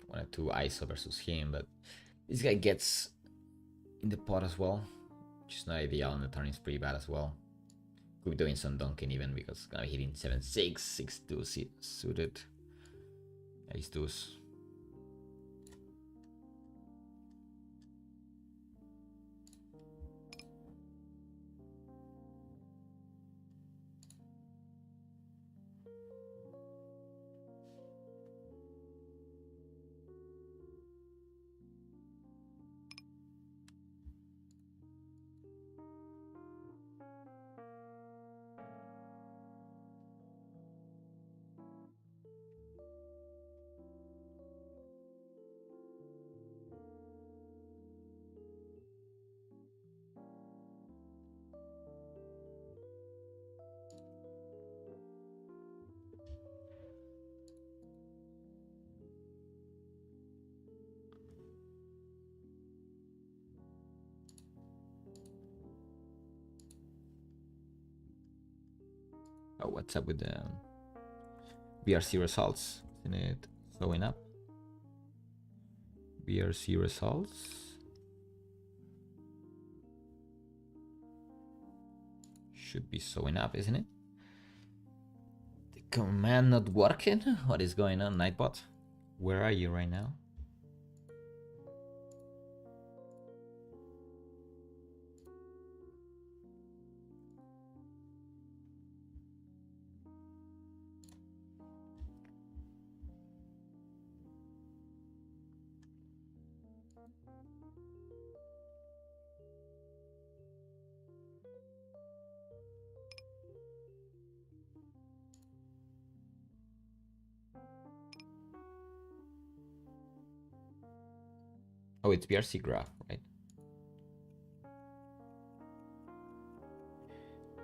Wanted to ISO versus him, but this guy gets in the pot as well, which is not ideal, and the turn is pretty bad as well. Could be doing some dunking even because it's gonna be hitting 7-6, 6-2 suited. Ace deuce. Oh, what's up with the BRC results? Isn't it showing up? BRC results should be showing up, isn't it? The command not working? What is going on, Nightbot? Where are you right now? Oh, it's BRC graph, right?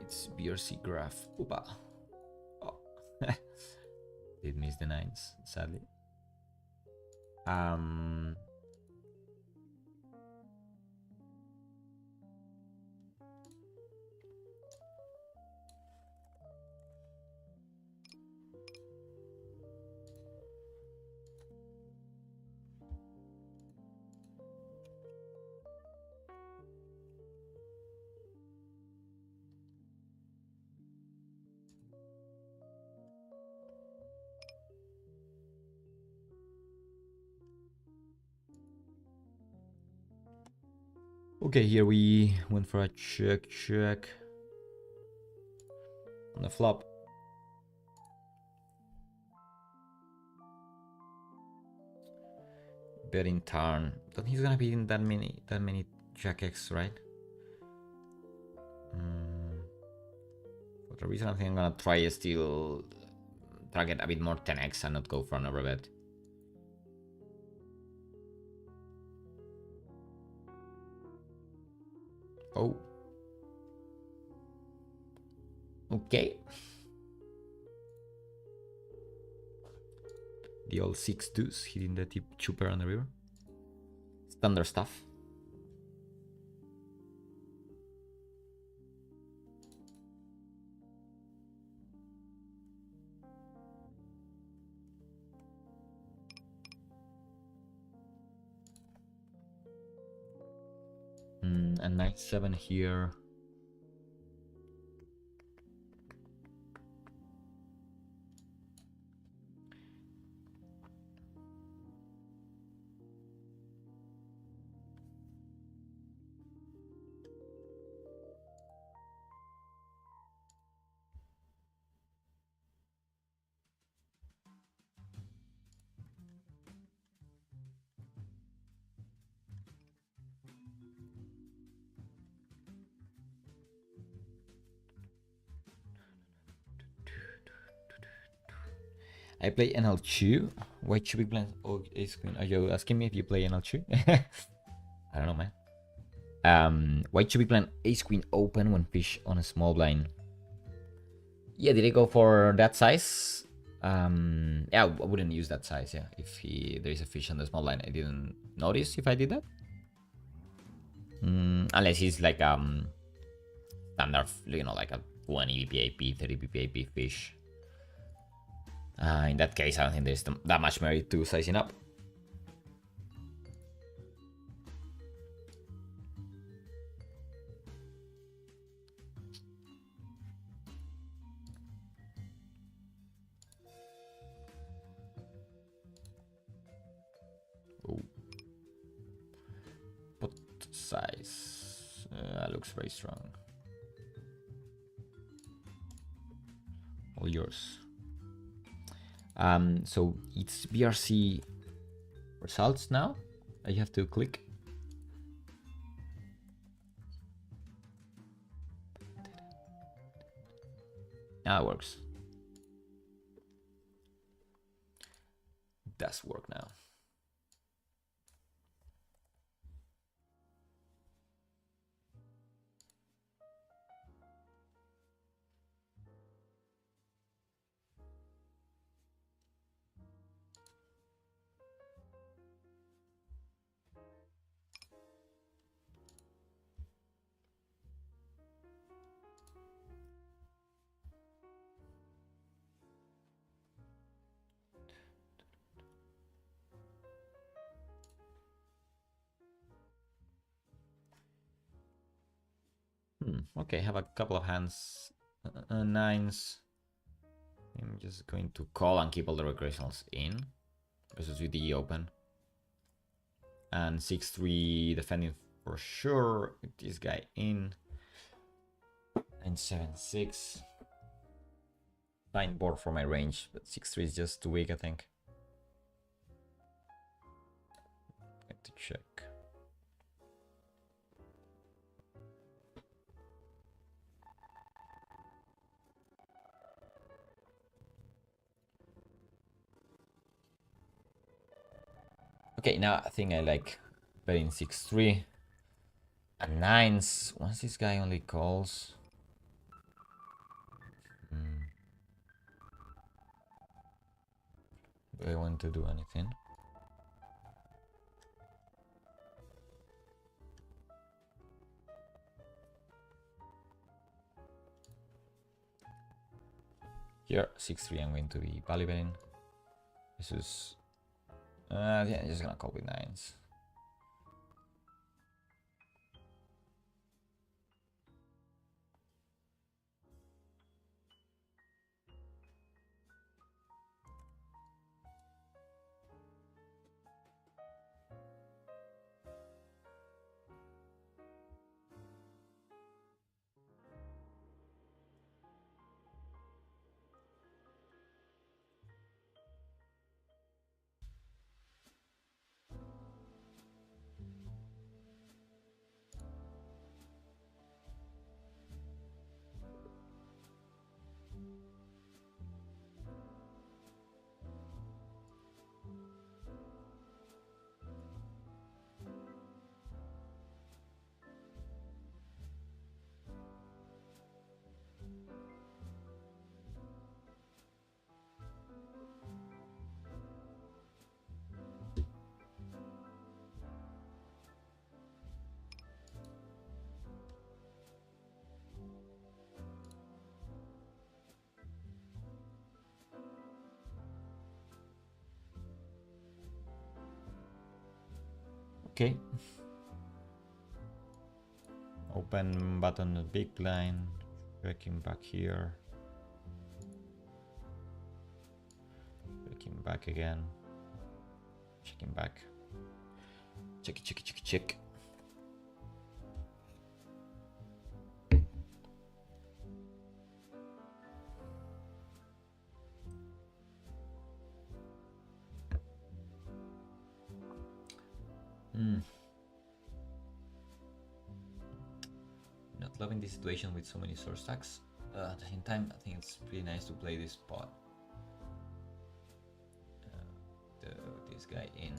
It's BRC graph. Oopa. Oh. Did miss the 9s, sadly. Okay, here we went for a check on the flop. Betting turn. But he's gonna be in that many jack X, right? For the reason I think I'm gonna try still target a bit more 10x and not go for an overbet. Oh. Okay. The old 6 deuce hitting the tip 2 pair on the river. Standard stuff. And knight 7 here. I play NL2. White should be blind. Oh, ace queen. Are you asking me if you play NL2? I don't know, man. White should be blind. Ace queen open when fish on a small blind. Yeah, did I go for that size? Yeah, I wouldn't use that size. Yeah, if there is a fish on the small blind, I didn't notice if I did that. Unless he's like standard, you know, like a 20 BPAP, 30 BPAP fish. In that case, I don't think there's that much merit to sizing up. Oh. Pot size looks very strong. All yours. So it's BRC results now. I have to click. Now it works. It does work now. Okay, have a couple of hands. Nines. I'm just going to call and keep all the recreationals in. Versus with the open. And 6-3 defending for sure with this guy in. 9-7-6. Fine board for my range, but 6-3 is just too weak, I think. Have to check. Okay, now I think I like betting 6-3 and nines. Once this guy only calls. Do I want to do anything? Here, 6-3, I'm going to be value betting. This is yeah, I'm just gonna call with nines. Okay. Open button, the big line. Checking back here. Checking back again. Checking back. Check. Not loving this situation with so many source stacks. At the same time, I think it's pretty nice to play this spot. This guy in.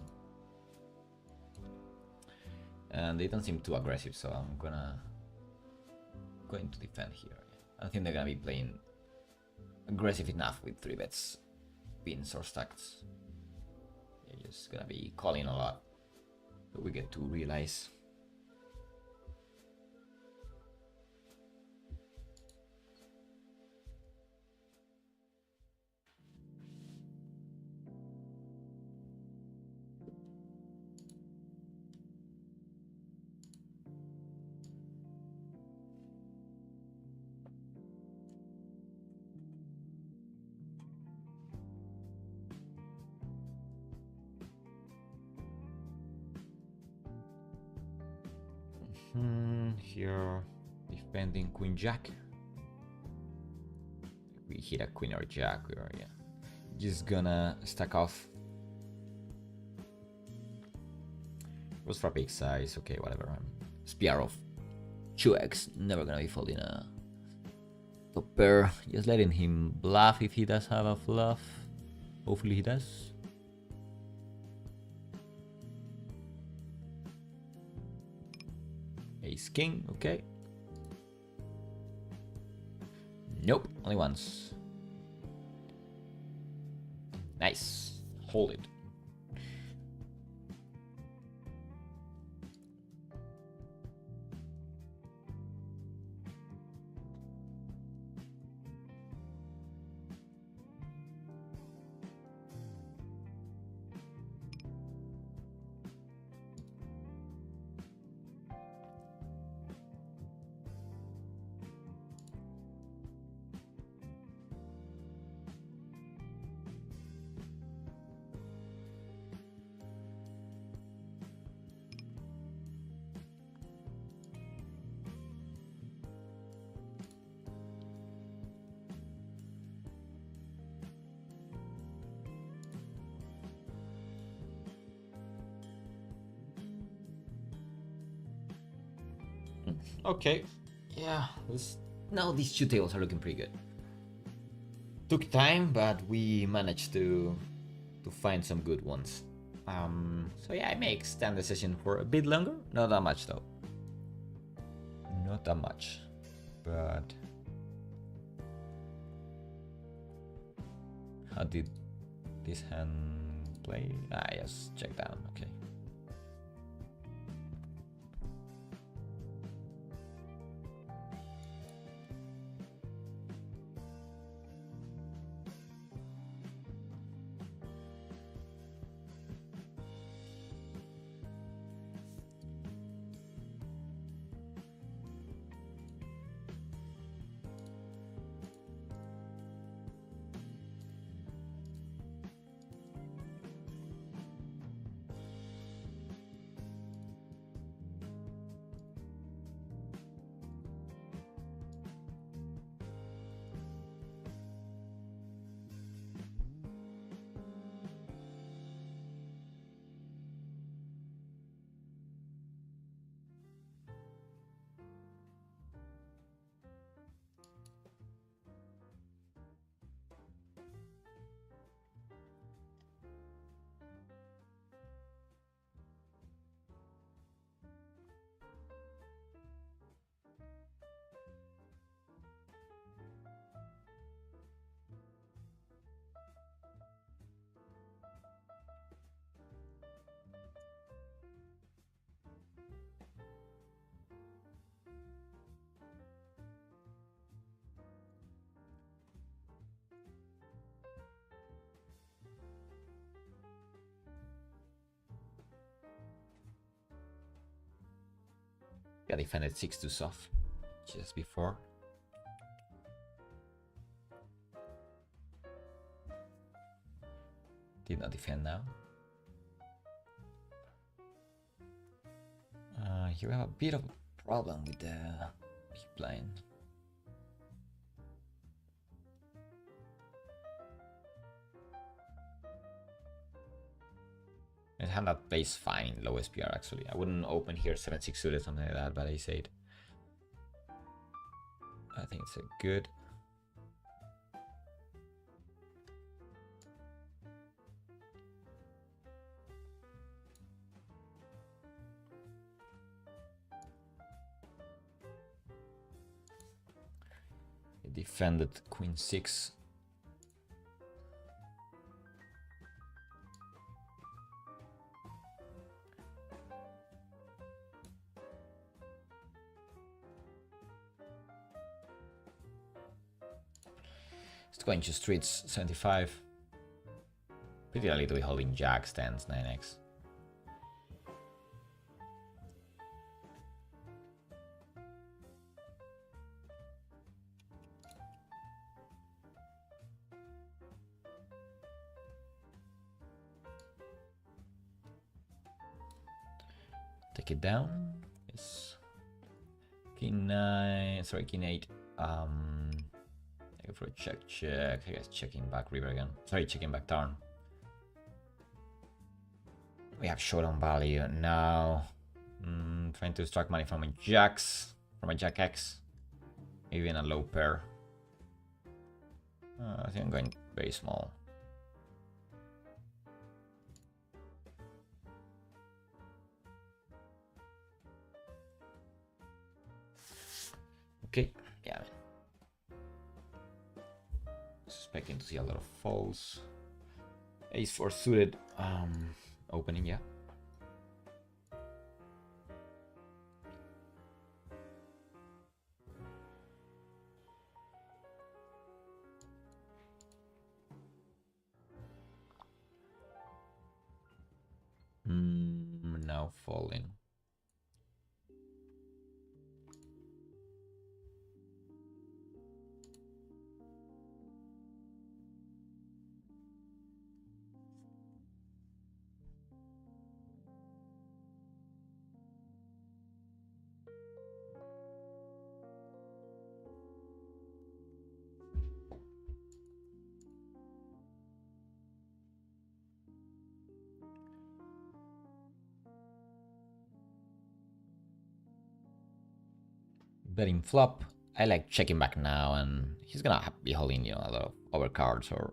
And they don't seem too aggressive, so I'm going to defend here. I think they're gonna be playing aggressive enough with 3 bets being source stacks. They're just gonna be calling a lot. So we get to realize. Here, defending queen jack. We hit a queen or jack, or yeah, just gonna stack off. Rose for big size, okay, whatever. Spear of 2x, never gonna be folding a top pair. Just letting him bluff if he does have a fluff. Hopefully he does. Ace king, okay. Nope, only once. Nice, hold it. Okay, yeah, now these 2 tables are looking pretty good. Took time, but we managed to find some good ones. So yeah, I may extend the session for a bit longer. Not that much though. Not that much, but how did this hand play? Yes, check down. Okay. I defended 6-2 soft just before. Did not defend now. Here we have a bit of a problem with the big blind. His hand that plays fine in low SPR actually. I wouldn't open here 7-6 suited, something like that, but I said I think it's a good. He defended Queen 6. It's going to streets 75. Pretty early to be holding jacks, 10s, 9x. Take it down. Yes. King 9. Sorry, King 8. Go for a check. I guess checking back river again. Sorry, checking back turn. We have showdown value now. Trying to extract money from a jacks, from a jack X, even a low pair. I think I'm going very small. Okay, yeah. Expecting to see a lot of folds. Ace 4 suited, opening, yeah. Now folding. Betting flop. I like checking back now, and he's gonna be holding, you know, a lot of overcards or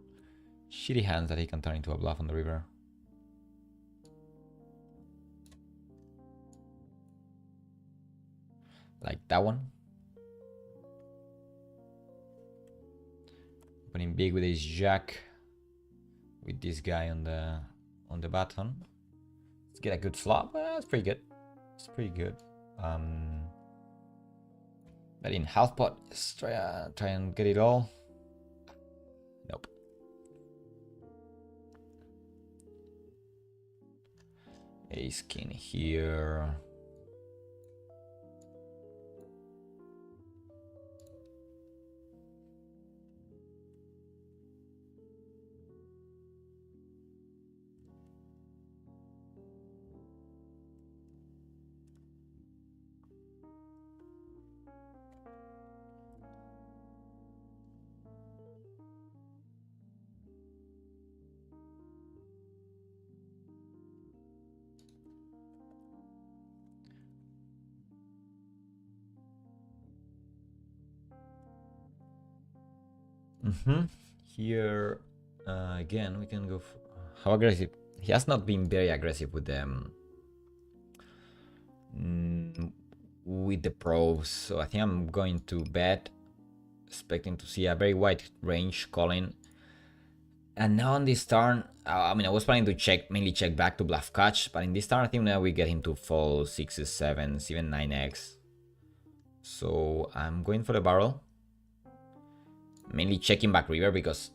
shitty hands that he can turn into a bluff on the river. Like that one. Opening big with his jack. With this guy on the button. Let's get a good flop. That's pretty good. It's pretty good. But in half pot, let's try and get it all. Nope. Ace king here. Here again we can go for how aggressive. He has not been very aggressive with them with the probes, so I think I'm going to bet, expecting to see a very wide range calling. And now on this turn, I mean, I was planning to mainly check back to bluff catch, but in this turn I think now we get him to fold 6s, 7s, even 9x. So I'm going for the barrel. Mainly checking back river because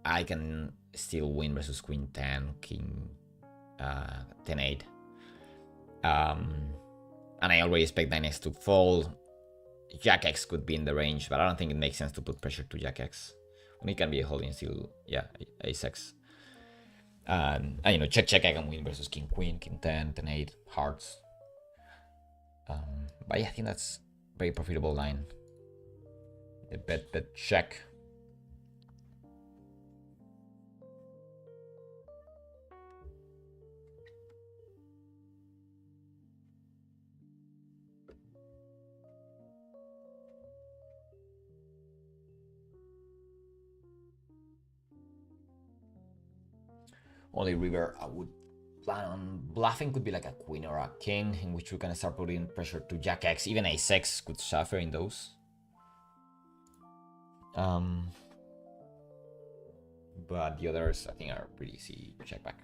I can still win versus queen 10, king 10, 8. And I already expect knight x to fall. Jack x could be in the range, but I don't think it makes sense to put pressure to Jack x. When it can be a holding still, yeah, ace x. And you know, check I can win versus king queen, king 10, 10 8, hearts. But yeah, I think that's very profitable line. The bet check. Only river I would plan on bluffing could be like a queen or a king, in which we can start putting pressure to Jack x. Even ace x could suffer in those. But the others I think are pretty easy check back.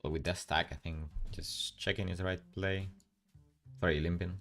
But with that stack, I think just checking is the right play. Sorry, limping.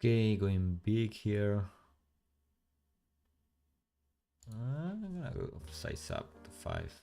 Okay, going big here. I'm gonna go size up to 5.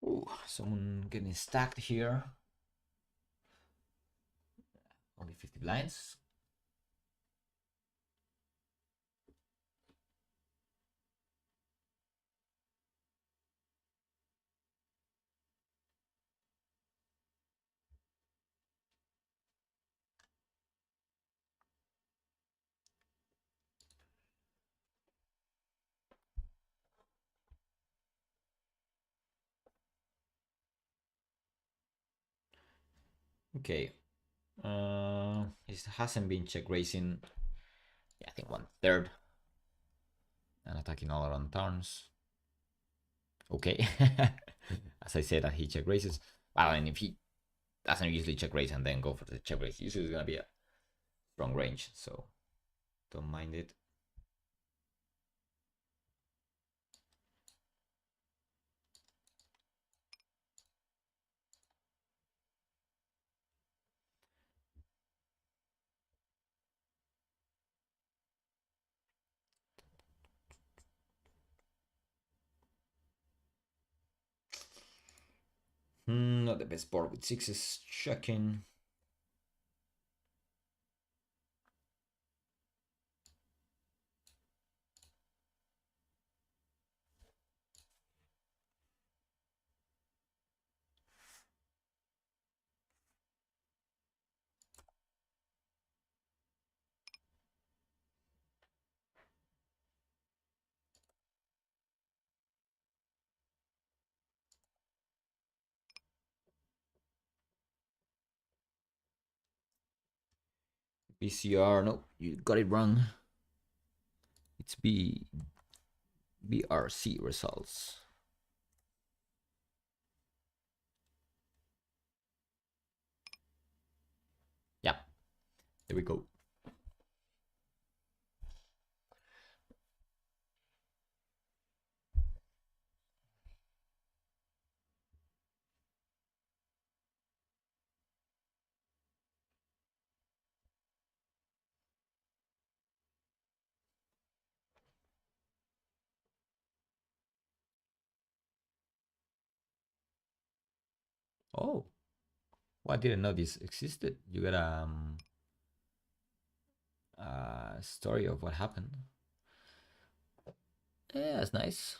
Ooh, someone getting stacked here. Only 50 blinds. Okay. It hasn't been check raising. Yeah, I think 1/3. And attacking all around turns. Okay. as I said, that he check raises. Well, and if he doesn't usually check raise and then go for the check raise, usually it's gonna be a strong range, so don't mind it. Not the best board with sixes checking. BCR, no, you got it wrong. It's BRC results. Yeah, there we go. Oh, well, I didn't know this existed. You got a story of what happened. Yeah, that's nice.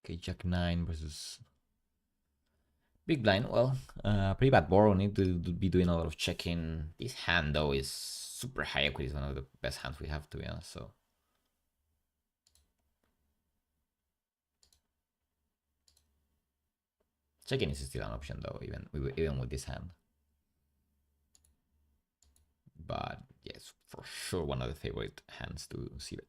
Okay, Jack 9 versus Big Blind. Well, pretty bad board. We need to be doing a lot of checking. This hand, though, is super high equity. It's one of the best hands we have, to be honest. So checking is still an option, though, even with this hand. But yes, for sure, one of the favorite hands to see it.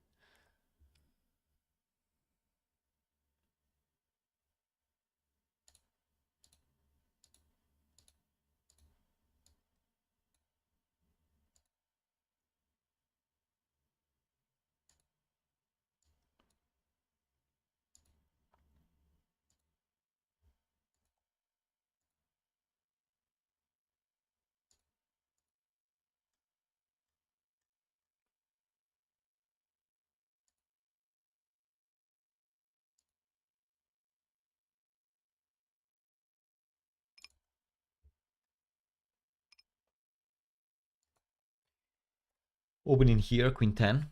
Opening here, Queen 10.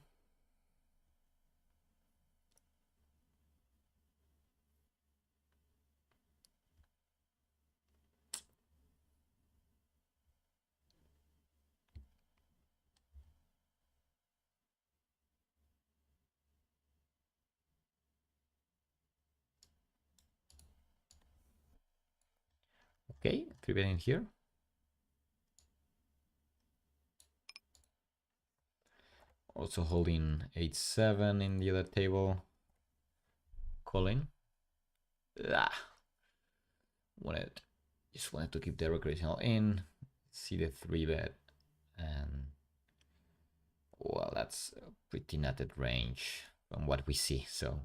Okay, 3-betting here. Also holding 8-7 in the other table. Calling. Just wanted to keep the recreational in. See the 3-bet. And well, that's a pretty nutted range from what we see. So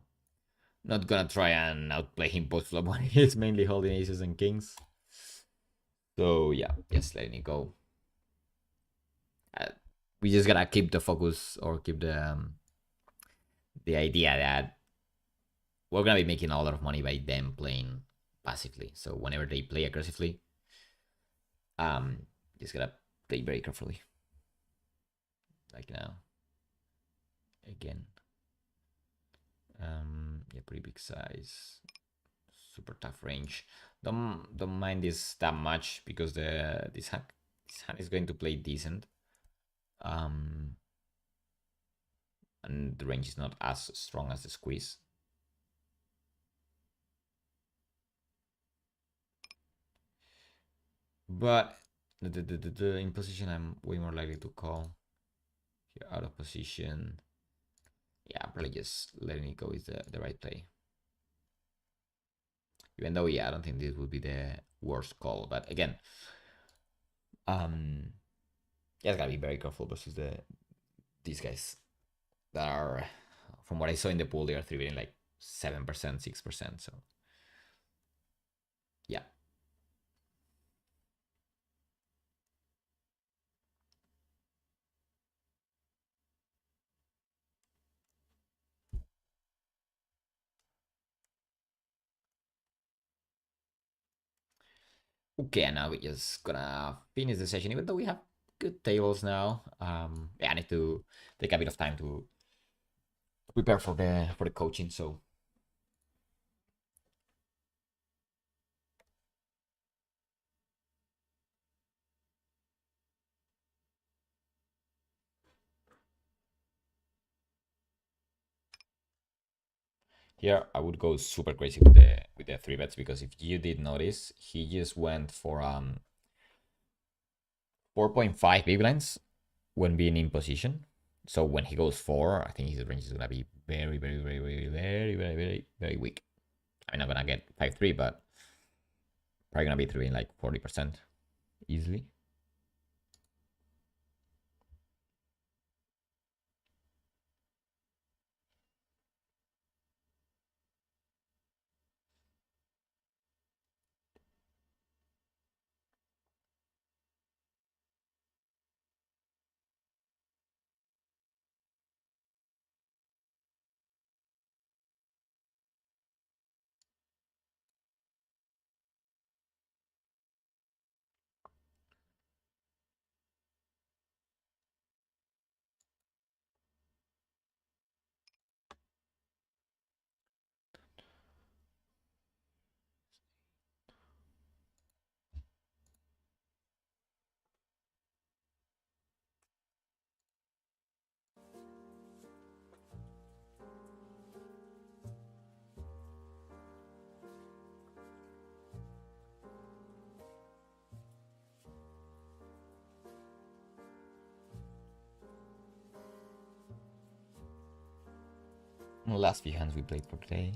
not gonna try and outplay him post flop when he's mainly holding aces and kings. So yeah, just letting it go. We just gotta keep the focus or keep the idea that we're gonna be making a lot of money by them playing passively. So whenever they play aggressively, just gotta play very carefully. like now. Again. Yeah, pretty big size. Super tough range. Don't mind this that much because this hand is going to play decent. And the range is not as strong as the squeeze. But in position, I'm way more likely to call. Here, out of position. Yeah, probably just letting it go is the right play. Even though, yeah, I don't think this would be the worst call. But again, yeah, gotta be very careful versus these guys that are, from what I saw in the pool, they are 3-betting like 7%, 6%. So yeah. Okay, now we're just gonna finish the session, even though we have good tables now. Yeah, I need to take a bit of time to prepare for the coaching. So here I would go super crazy with the 3-bets, because if you did notice, he just went for 4.5 big blinds when being in position. So when he goes 4, I think his range is gonna be very, very, very, very, very, very, very, very weak. I mean, I'm gonna get 5-3, but probably gonna be 3 in like 40% easily. Last few hands we played for today.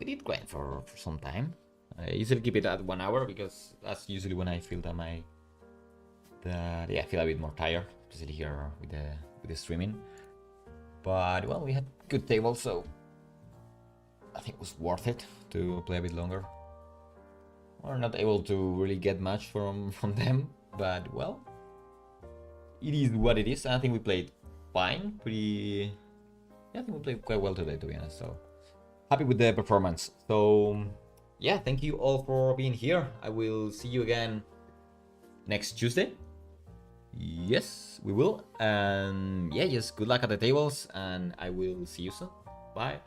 We did grind for some time. I usually keep it at 1 hour because that's usually when I feel that I feel a bit more tired, especially here with the streaming. But well, we had good tables, so I think it was worth it to play a bit longer. We're not able to really get much from them, but well, it is what it is. I think we played fine, yeah, I think we played quite well today, to be honest. So happy with the performance. So yeah, thank you all for being here. I will see you again next Tuesday. Yes, we will. And yeah, just good luck at the tables, and I will see you soon. Bye.